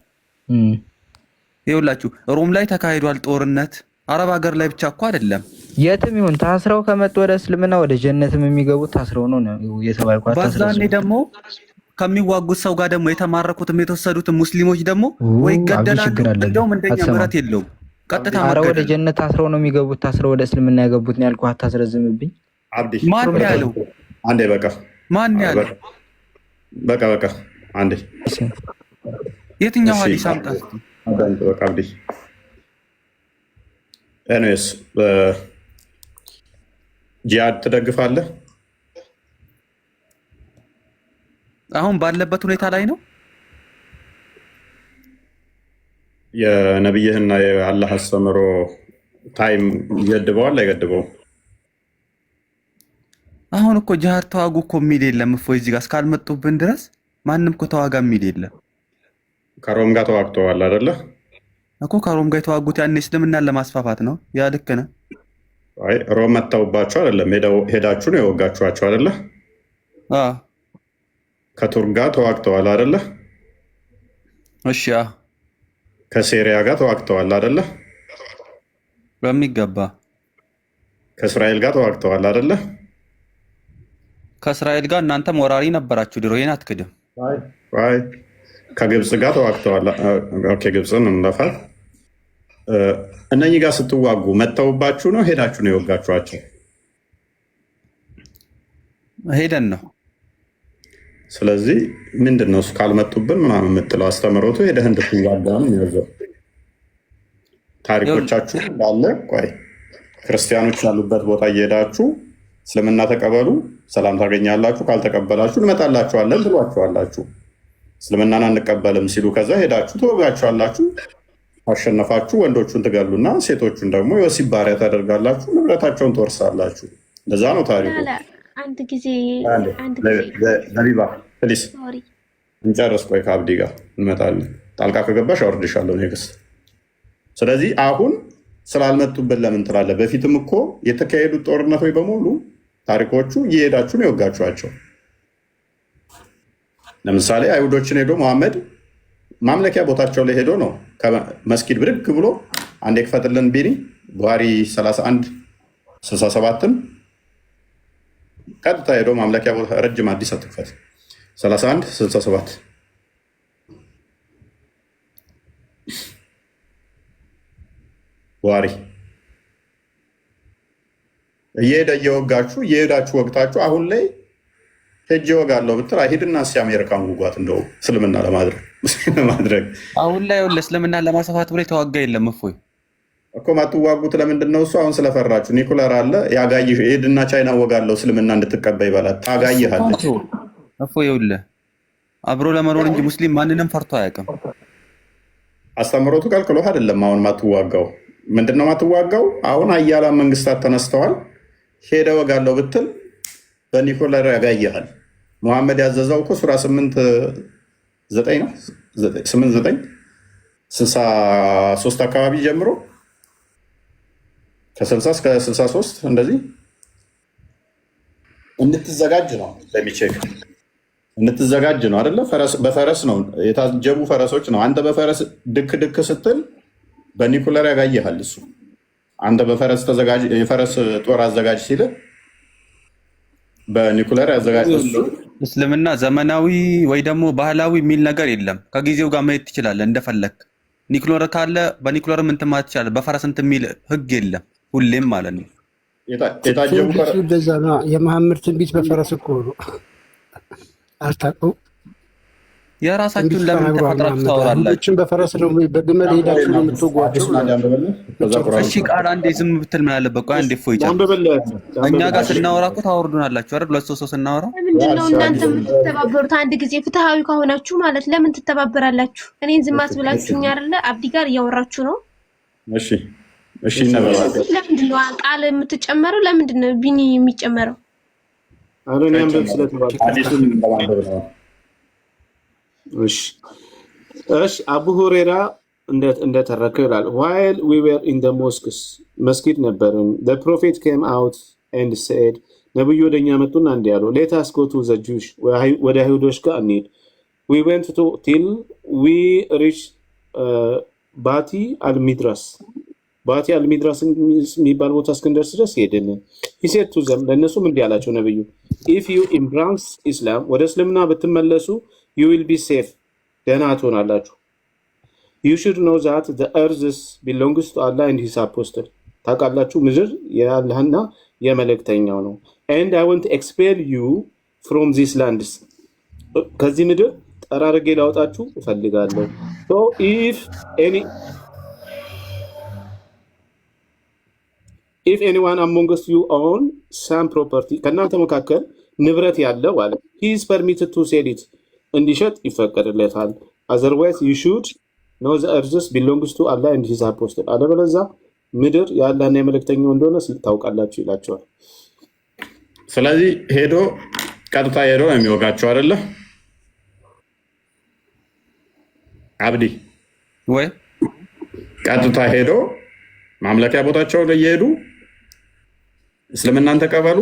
ይኸውላችሁ ሮም ላይ ተካሂዷል ጦርነት። አረብ ሀገር ላይ ብቻ እኮ አይደለም፣
የትም ይሁን ታስረው ከመጡ ወደ እስልምና ወደ ጀነትም የሚገቡት ታስረው ነው የተባልኩት።
በዛኔ ደግሞ ከሚዋጉት ሰው ጋር ደግሞ የተማረኩትም የተወሰዱትም ሙስሊሞች ደግሞ ወይ ይገደላሉ። እንደውም እንደኛ ምሕረት የለውም። ቀጥታ
ኧረ ወደ ጀነት ታስረው ነው የሚገቡት። ታስረው ወደ እስልምና የገቡት ነው ያልኩህ። አታስረዝምብኝ።
አብዲ
ማን ያለው?
አንዴ በቃ
ማን ያለው?
በቃ አንዴ
የትኛው ሐዲስ አምጣ?
በቃ አብዲ ኤኒዌይስ ጂሃድ ትደግፋለህ?
አሁን ባለበት ሁኔታ ላይ ነው።
የነብይህና የአላህ አስተምሮ ታይም ይገድበዋል አይገድበውም?
አሁን እኮ ጂሃድ ተዋጉ እኮ የሚል የለም። እፎይ እዚህ ጋር እስካልመጡብን ድረስ ማንም እኮ ተዋጋ የሚል የለም።
ከሮም ጋር ተዋግተዋል አይደለ
እኮ። ከሮም ጋር የተዋጉት ያኔ እስልምናን ለማስፋፋት ነው። ያ ልክ ነህ።
አይ ሮም መታውባቸው አይደለም፣ ሄዳችሁ ነው የወጋችኋቸው አይደለ? ከቱርክ ጋር ተዋግተዋል አይደለ?
እሺ።
ከሲሪያ ጋር ተዋግተዋል አይደለ?
በሚገባ።
ከእስራኤል ጋር ተዋግተዋል አይደለ?
ከእስራኤል ጋር እናንተም ወራሪ ነበራችሁ ድሮ። ይሄን አትክድም።
አይ ከግብፅ ጋር ተዋግተዋል። ኦኬ ግብፅን እንለፋት። እነኚህ ጋር ስትዋጉ መተውባችሁ ነው ሄዳችሁ ነው የወጋችኋቸው?
ሄደን ነው።
ስለዚህ ምንድን ነው እሱ ካልመጡብን ምናምን የምትለው አስተምሮቱ ሄደህ እንድትዋጋ ነው የሚያዘው። ታሪኮቻችሁ እንዳለ ቆይ ክርስቲያኖች ያሉበት ቦታ እየሄዳችሁ እስልምና ተቀበሉ፣ ሰላም ታገኛላችሁ፣ ካልተቀበላችሁ እንመጣላችኋለን ትሏችኋላችሁ። እስልምናን አንቀበልም ሲሉ ከዛ ሄዳችሁ ትወጋችኋላችሁ። አሸነፋችሁ ወንዶቹን ትገሉና ሴቶቹን ደግሞ የወሲብ ባሪያ ታደርጋላችሁ፣ ንብረታቸውን ትወርሳላችሁ። እንደዛ ነው ታሪኩ።
አንድ ጊዜ
ነቢባ ፕሊስ እንጨርስ። ቆይ ከአብዲ ጋር እንመጣለን። ጣልቃ ከገባሽ አወርድሻለሁ ኔክስት። ስለዚህ አሁን ስላልመጡበት ለምን ትላለህ? በፊትም እኮ የተካሄዱት ጦርነቶች በሙሉ ታሪኮቹ እየሄዳችሁ ነው የወጋችኋቸው። ለምሳሌ አይሁዶችን ሄዶ መሐመድ ማምለኪያ ቦታቸው ላይ ሄዶ ነው ከመስጊድ ብድግ ብሎ አንድ የክፈትልን ቢኒ ቡሃሪ 3167ን ቀጥታ ሄዶ ማምለኪያ ቦታ ረጅም አዲስ አትክፈት 3167 ቡሃሪ እየሄደ እየወጋችሁ እየሄዳችሁ ወቅታችሁ አሁን ላይ ሄጄ እወጋለሁ ብትል አይሄድና እስኪ አሜሪካን ውጓት እንደው እስልምና ለማድረግ
አሁን ላይ እስልምና ለማስፋፋት ብሎ የተዋጋ የለም። እፎይ
እኮ ማትዋጉት ለምንድን ነው? እሱ አሁን ስለፈራችሁ ኒኩለር አለ ያጋይሽ ሄድና ቻይና ወጋለሁ እስልምና እንድትቀበይ በላት ታጋይሃለች።
እፎይ ይኸውልህ አብሮ ለመኖር እንጂ ሙስሊም ማንንም ፈርቶ አያውቅም።
አስተምሮቱ ከልክሎህ አይደለም። አሁን ማትዋጋው ምንድነው? ማትዋጋው አሁን ሀያላን መንግስታት ተነስተዋል። ሄደ ወጋለሁ ብትል በኒኩለር ያጋይሃል። ሙሐመድ ያዘዘው እኮ ሱራ 8:9 ነው 8:9 አካባቢ ጀምሮ ከ60 እስከ 63 እንደዚህ እንድትዘጋጅ ነው። ለሚቼክ እንድትዘጋጅ ነው አይደለ? በፈረስ ነው የታጀቡ ፈረሶች ነው። አንተ በፈረስ ድክ ስትል በኒኩለር ያጋይሃል እሱ። አንተ በፈረስ ተዘጋጅ የፈረስ ጦር አዘጋጅ ሲል በኒኩለር ያዘጋጅ።
እስልምና ዘመናዊ ወይ ደግሞ ባህላዊ የሚል ነገር የለም። ከጊዜው ጋር መሄድ ትችላለህ እንደፈለግ። ኒኩለር ካለ በኒኩለር ምን ማለት ትችላለህ። በፈረስ እንትን የሚል ህግ የለም ሁሌም ማለት ነው።
የታጀቡ
በዛ ነው የመሐመድ ትንቢት በፈረስ እኮ ነው። አታውቀው?
የራሳችሁን ለምን ተፈጥራችሁ ታወራላችሁ?
በፈረስ ነው በግመል ሄዳችሁ ነው የምትጓቸው።
እሺ ቃል አንዴ ዝም ብትል ምን አለበት? ቆይ አንዴ ፎይ እኛ ጋር ስናወራ እኮ ታወርዱናላችሁ አይደል? ሁለት ሶስት ስናወራ
ለምንድን ነው እናንተ የምትተባበሩት? አንድ ጊዜ ፍትሃዊ ከሆናችሁ ማለት ለምን ትተባበራላችሁ? እኔን ዝም አትብላችሁኝ አይደለ? አብዲ ጋር እያወራችሁ ነው።
እሺ እሺ እናበላለን።
ለምንድን ነው ቃል የምትጨመረው? ለምንድን ነው ቢኒ የሚጨመረው?
አረኛም ስለተባለ
አዲሱን እንደማንበብ ነው።
እሺ አቡ ሁሬራ እንደተረከው ይላል while we were in the mosques መስጊድ ነበርን the prophet came out and said ነብዩ ወደኛ መጡና እንዲህ ያሉ let us go to the Jews ወደ አይሁዶች ጋር እንሂድ we went to till we reached ባቲ አልሚድራስ የሚባል ቦታ እስክንደርስ ድረስ ሄድን he said to them ለእነሱም እንዲህ አላቸው ነብዩ if you embrace Islam ወደ እስልምና ብትመለሱ you will be safe ደህና ትሆናላችሁ you should know that the earth belongs to Allah and his apostle ታውቃላችሁ ምድር የአላህና የመልእክተኛው ነው and I want to expel you from these lands ከዚህ ምድር ጠራርጌ ላውጣችሁ እፈልጋለሁ so if anyone among you own some property ከእናንተ መካከል ንብረት ያለው አለ he is permitted to sell it እንዲሸጥ ይፈቀድለታል otherwise you should know the earth belongs to Allah and his apostle አለበለዚያ ምድር የአላህና የመልእክተኛው እንደሆነ ታውቃላችሁ ይላቸዋል።
ስለዚህ ሄዶ ቀጥታ ሄዶ የሚወጋቸው አይደለ አብዲ
ወይ
ቀጥታ ሄዶ ማምለኪያ ቦታቸው ላይ እየሄዱ እስልምናን ተቀበሉ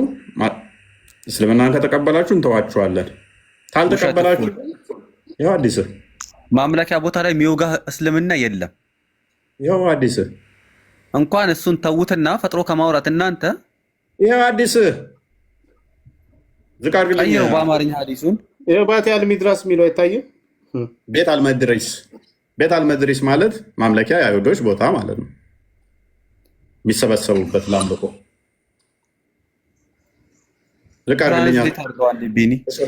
እስልምናን ከተቀበላችሁ እንተዋችኋለን ካልተቀበላችሁ ይኸው አዲስ
ማምለኪያ ቦታ ላይ የሚወጋ እስልምና የለም።
ይኸው አዲስ
እንኳን እሱን ተውትና ፈጥሮ ከማውራት እናንተ
ይኸው አዲስ ዝቃር ግን
ቀይረው በአማርኛ ሐዲሱን
ይኸው ባቲ አልሚድራስ የሚለው አይታየም።
ቤት አልመድሪስ ማለት ማምለኪያ የአይሁዶች ቦታ ማለት ነው የሚሰበሰቡበት ለአምልኮ ወደ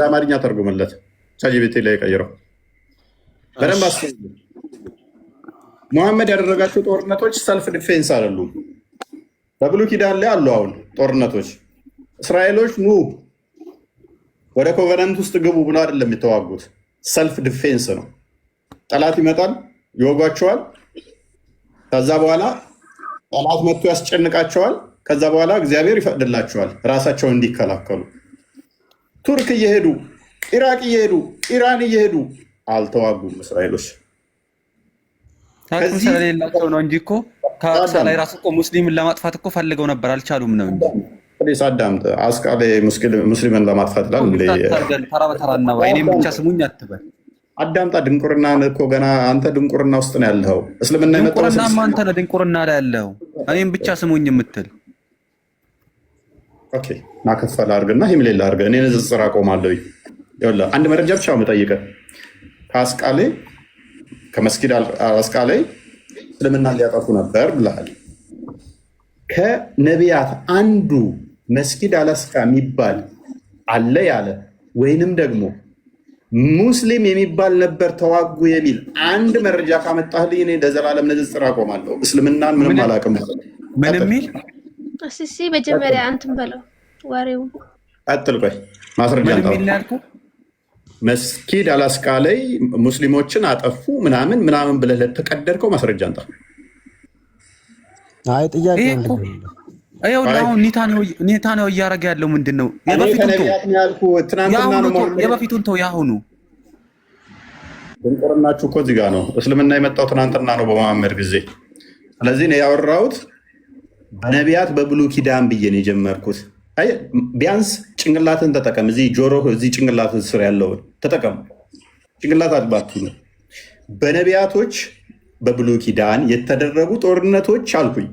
አማርኛ ተርጉምለት ቻጂቢቲ ላይ ቀይረው በደንብ አስተውሉ። ሙሐመድ ያደረጋቸው ጦርነቶች ሰልፍ ዲፌንስ አይደሉም። በብሉይ ኪዳን ላይ አሉ። አሁን ጦርነቶች እስራኤሎች ኑ ወደ ኮቨናንት ውስጥ ግቡ ብሎ አይደለም የሚተዋጉት፣ ሰልፍ ዲፌንስ ነው። ጠላት ይመጣል፣ ይወጓቸዋል። ከዛ በኋላ ጠላት መጥቶ ያስጨንቃቸዋል። ከዛ በኋላ እግዚአብሔር ይፈቅድላቸዋል ራሳቸውን እንዲከላከሉ። ቱርክ እየሄዱ ኢራቅ እየሄዱ ኢራን እየሄዱ አልተዋጉም እስራኤሎች።
ታውቁ ስለሌላቸው ነው እንጂ እኮ ከአክሳ ላይ ራሱ እኮ ሙስሊምን ለማጥፋት እኮ ፈልገው ነበር፣ አልቻሉም ነው እንጂ።
ፕሊስ አዳምጥ። አስቃሌ ሙስሊምን ለማጥፋት ላል
ተራ በተራ እናውራ። እኔም ብቻ ስሙኝ አትበል።
አዳምጣ። ድንቁርና እኮ ገና አንተ ድንቁርና ውስጥ ነው ያለኸው። እስልምና የመጣው
ድንቁርናማ አንተ ነህ ድንቁርና ላይ ያለኸው። እኔም ብቻ ስሙኝ የምትል
ኦኬ። ማከፈል አድርግና ይህም ሌላ አድርገህ እኔ ንጽጽር አቆማለሁ። ይኸውልህ አንድ መረጃ ብቻ የምጠይቅህ ከአስቃሌ ከመስጊድ አስቃሌ እስልምና ሊያጠፉ ነበር ብለሃል። ከነቢያት አንዱ መስጊድ አላስቃ የሚባል አለ ያለ ወይንም ደግሞ ሙስሊም የሚባል ነበር ተዋጉ የሚል አንድ መረጃ ካመጣህልኝ እኔ ለዘላለም ንጽጽር አቆማለሁ። እስልምናን ምንም አላውቅም።
ምን የሚል
እስኪ መጀመሪያ አንተም በለው ወሬው
ቀጥል። ቆይ ማስረጃ አንተ መስጊድ አላስቃ ላይ ሙስሊሞችን አጠፉ ምናምን ምናምን ብለህ ለተቀደርከው ማስረጃ አንተ።
አይ ጥያቄ
አየው አሁን ኔታንያሁ እያደረገ ያለው ምንድን ነው? የበፊቱን ተው ያሁኑ
ድንቁርናችሁ እኮ እዚህ ጋር ነው። እስልምና የመጣው ትናንትና ነው በመሐመድ ጊዜ። ስለዚህ ነው ያወራሁት በነቢያት በብሉይ ኪዳን ብዬ ነው የጀመርኩት። ቢያንስ ጭንቅላትን ተጠቀም። እዚህ ጆሮ እዚህ ጭንቅላት ስር ያለውን ተጠቀም። ጭንቅላት አልባቱ ነው። በነቢያቶች በብሉይ ኪዳን የተደረጉ ጦርነቶች አልኩኝ።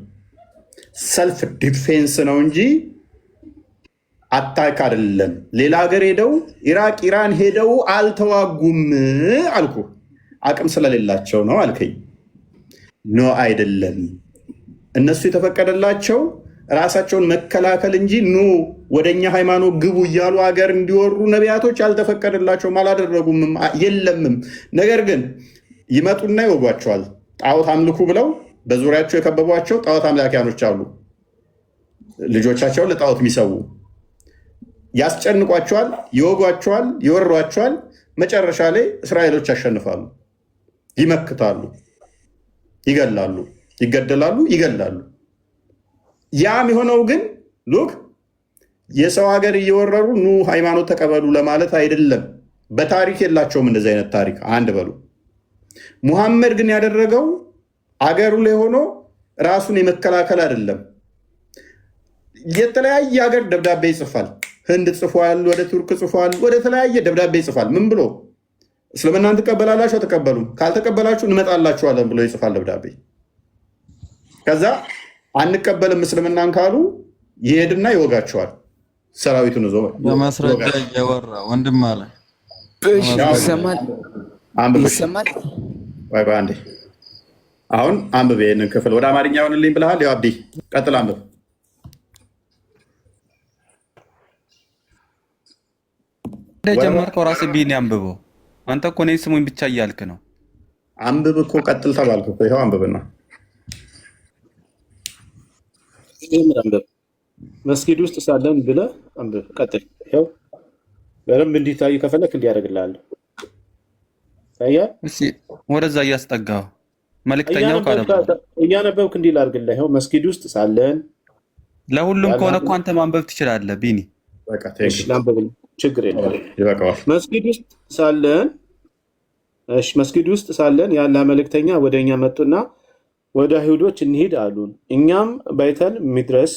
ሰልፍ ዲፌንስ ነው እንጂ አታክ አይደለም። ሌላ ሀገር ሄደው ኢራቅ፣ ኢራን ሄደው አልተዋጉም አልኩ። አቅም ስለሌላቸው ነው አልከኝ። ኖ አይደለም። እነሱ የተፈቀደላቸው ራሳቸውን መከላከል እንጂ ኑ ወደኛ ሃይማኖት ግቡ እያሉ ሀገር እንዲወሩ ነቢያቶች አልተፈቀደላቸውም፣ አላደረጉም፣ የለምም። ነገር ግን ይመጡና ይወጓቸዋል። ጣዖት አምልኩ ብለው በዙሪያቸው የከበቧቸው ጣዖት አምላኪያኖች አሉ። ልጆቻቸውን ለጣዖት የሚሰዉ ያስጨንቋቸዋል፣ ይወጓቸዋል፣ ይወሯቸዋል። መጨረሻ ላይ እስራኤሎች ያሸንፋሉ፣ ይመክታሉ፣ ይገላሉ፣ ይገደላሉ፣ ይገላሉ። ያም የሆነው ግን ሉክ የሰው ሀገር እየወረሩ ኑ ሃይማኖት ተቀበሉ ለማለት አይደለም። በታሪክ የላቸውም እንደዚህ አይነት ታሪክ። አንድ በሉ። ሙሐመድ ግን ያደረገው አገሩ ላይ ሆኖ ራሱን የመከላከል አይደለም። የተለያየ ሀገር ደብዳቤ ይጽፋል። ህንድ ጽፏል፣ ወደ ቱርክ ጽፏል፣ ወደ ተለያየ ደብዳቤ ይጽፋል። ምን ብሎ? እስልምናን ትቀበላላችሁ? አትቀበሉም? ካልተቀበላችሁ እንመጣላችኋለን ብሎ ይጽፋል ደብዳቤ። ከዛ አንቀበልም እስልምናን ካሉ ይሄድና ይወጋቸዋል። ሰራዊቱን ይዞ
በማስረጃ እያወራ ወንድም አለ
ይሰማል።
ወይ ባንዴ አሁን አንብብ ይሄንን ክፍል ወደ አማርኛ ይሆንልኝ ብለሃል። ያው አብዲ ቀጥል አንብብ።
ጀመርከው ራስህ ቢኒ አንብበው። አንተ እኮ እኔን ስሙኝ ብቻ እያልክ ነው።
አንብብ እኮ ቀጥል ተባልኩ እኮ። ይኸው አንብብና
አንብብ። መስጊድ ውስጥ ሳለን ብለህ አንብብ። ቀጥል። ይኸው በደንብ እንዲታይ ከፈለክ እንዲያደርግልሃለሁ። ታያል።
ወደዛ እያስጠጋው መልእክተኛው
እያነበብክ እንዲህ ላድርግልህ። ይኸው መስጊድ ውስጥ ሳለን
ለሁሉም ከሆነ እኮ አንተ ማንበብ ትችላለህ ቢኒ።
ላንብብልህ፣ ችግር የለም። መስጊድ ውስጥ ሳለን ያለ መልእክተኛ ወደ እኛ መጡና ወደ አይሁዶች እንሂድ አሉን። እኛም ባይተል ሚድረስ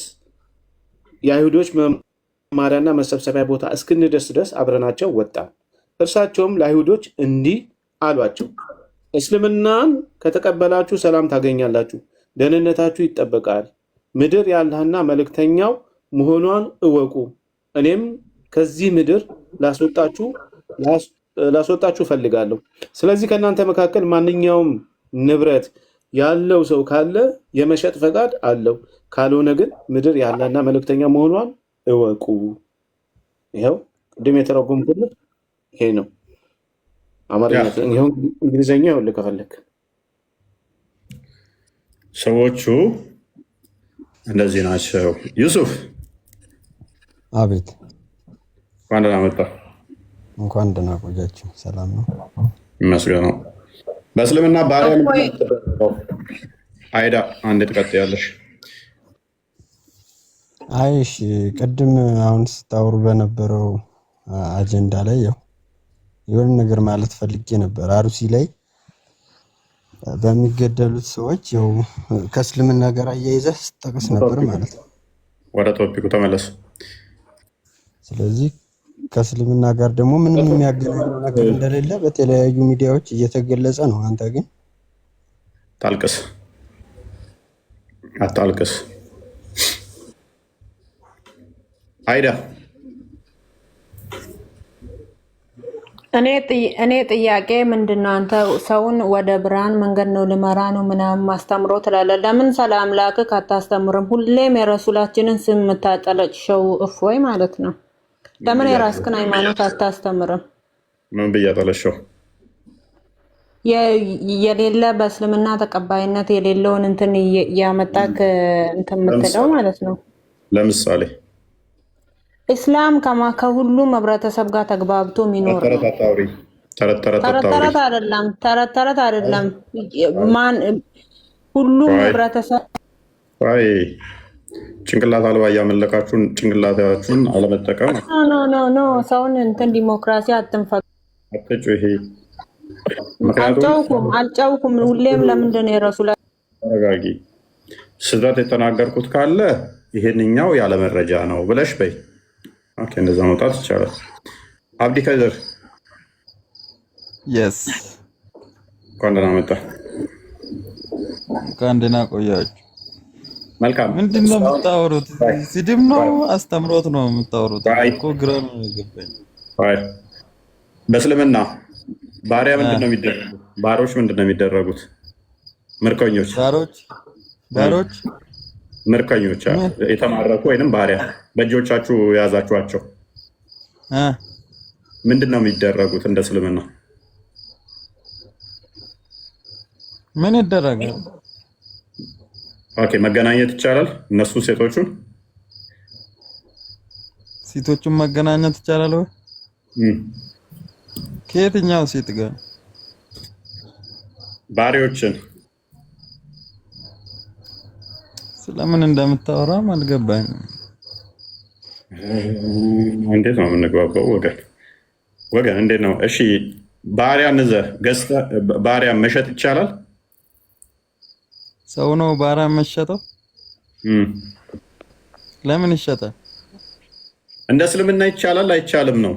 የአይሁዶች መማሪያና መሰብሰቢያ ቦታ እስክንደርስ ድረስ አብረናቸው ወጣን። እርሳቸውም ለአይሁዶች እንዲህ አሏቸው፣ እስልምናን ከተቀበላችሁ ሰላም ታገኛላችሁ፣ ደህንነታችሁ ይጠበቃል። ምድር የአላህና መልእክተኛው መሆኗን እወቁ። እኔም ከዚህ ምድር ላስወጣችሁ ፈልጋለሁ። ስለዚህ ከእናንተ መካከል ማንኛውም ንብረት ያለው ሰው ካለ የመሸጥ ፈቃድ አለው። ካልሆነ ግን ምድር የአላህና መልእክተኛ መሆኗን እወቁ። ይኸው ቅድም የተረጎምኩልህ ይሄ ነው። አማርኛ ይሁን እንግሊዝኛ ይኸውልህ ከፈለክ።
ሰዎቹ እንደዚህ ናቸው። ዩሱፍ
አቤት።
እንኳን ደህና መጣ።
እንኳን ደህና ቆያችሁ። ሰላም ነው
ይመስገነው። በእስልምና ባሪያ አይዳ አንድ ትቀጥያለሽ።
አይሽ ቅድም አሁን ስታወሩ በነበረው አጀንዳ ላይ ያው የሆነ ነገር ማለት ፈልጌ ነበር። አሩሲ ላይ በሚገደሉት ሰዎች ያው ከእስልምና ጋር አያይዘህ ስጠቅስ ነበር ማለት ነው።
ወደ ቶፒኩ ተመለስ።
ስለዚህ ከእስልምና ጋር ደግሞ ምንም የሚያገናኘው ነገር እንደሌለ በተለያዩ ሚዲያዎች እየተገለጸ ነው። አንተ ግን
ታልቅስ አታልቅስ። አይዳ
እኔ ጥያቄ ምንድነው? አንተ ሰውን ወደ ብርሃን መንገድ ነው ልመራ ነው ምናምን ማስተምሮ ትላለህ። ለምን ስለ አምላክህ አታስተምርም? ሁሌም የረሱላችንን ስም የምታጠለጭው እፎይ ማለት ነው። ለምን የራስህን ሃይማኖት አታስተምርም?
ምን ብያጠለሸው?
የሌለ በእስልምና ተቀባይነት የሌለውን እንትን ያመጣክ እንትን የምትለው ማለት ነው።
ለምሳሌ
እስላም ከሁሉም ህብረተሰብ ጋር ተግባብቶ የሚኖር ነው። ተረት አይደለም። ሁሉም ህብረተሰብ
ጭንቅላት አልባ እያመለካችሁን ጭንቅላታችሁን አለመጠቀም
ኖ ሰውን እንትን ዲሞክራሲ አትንፈቅ።
አትጩ። ይሄ
አልጨውኩም። ሁሌም ለምንድን ነው የረሱላ
ተረጋጊ። ስህተት የተናገርኩት ካለ ይሄንኛው ያለ መረጃ ነው ብለሽ በይ። ኦኬ፣ እንደዛ መውጣት ይቻላል። አብዲ ከድር
የስ
እንኳን ደህና መጣ።
እንኳን ደህና ቆያችሁ።
መልካም
ምንድን ነው የምታወሩት? ስድብ ነው አስተምሮት ነው የምታወሩት? እኮ ግራ ነው የገባኝ።
በእስልምና ባሪያ ምንድን ነው የሚደረጉት? ባሮች ምንድን ነው የሚደረጉት? ምርኮኞች
ባሮች
ምርኮኞች የተማረኩ ወይንም ባሪያ በእጆቻችሁ የያዛችኋቸው ምንድን ነው የሚደረጉት? እንደ እስልምና
ምን ይደረጋል?
ኦኬ መገናኘት ይቻላል። እነሱ ሴቶቹን
መገናኘት ይቻላል ወይ? ከየትኛው ሴት ጋር?
ባሪዎችን
ስለምን እንደምታወራም አልገባኝም።
እንዴት ነው የምንግባባው? ወገን እንዴት ነው? እሺ ባሪያን ገዝተህ ባሪያ መሸጥ ይቻላል?
ሰው ነው ባሪያ መሸጠው? ለምን ይሸጣል?
እንደ እስልምና ይቻላል አይቻልም ነው?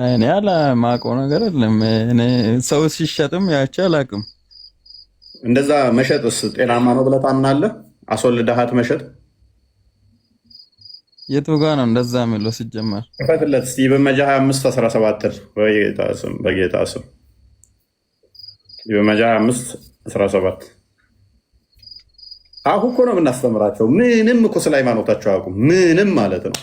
እኔ አላማውቀው ነገር የለም። እኔ ሰው ሲሸጥም ያቺ አላውቅም።
እንደዛ መሸጥስ ጤናማ ነው ብለህ ታምናለህ? አስወልደሃት መሸጥ
የቱ ጋ ነው እንደዛ የሚለው? ሲጀመር
ክፈትለት እስኪ በመጃ 25:17 በጌታ ስም በመጃ 25:17 አሁን እኮ ነው የምናስተምራቸው። ምንም እኮ ስለ ሃይማኖታቸው አያውቁም። ምንም ማለት ነው።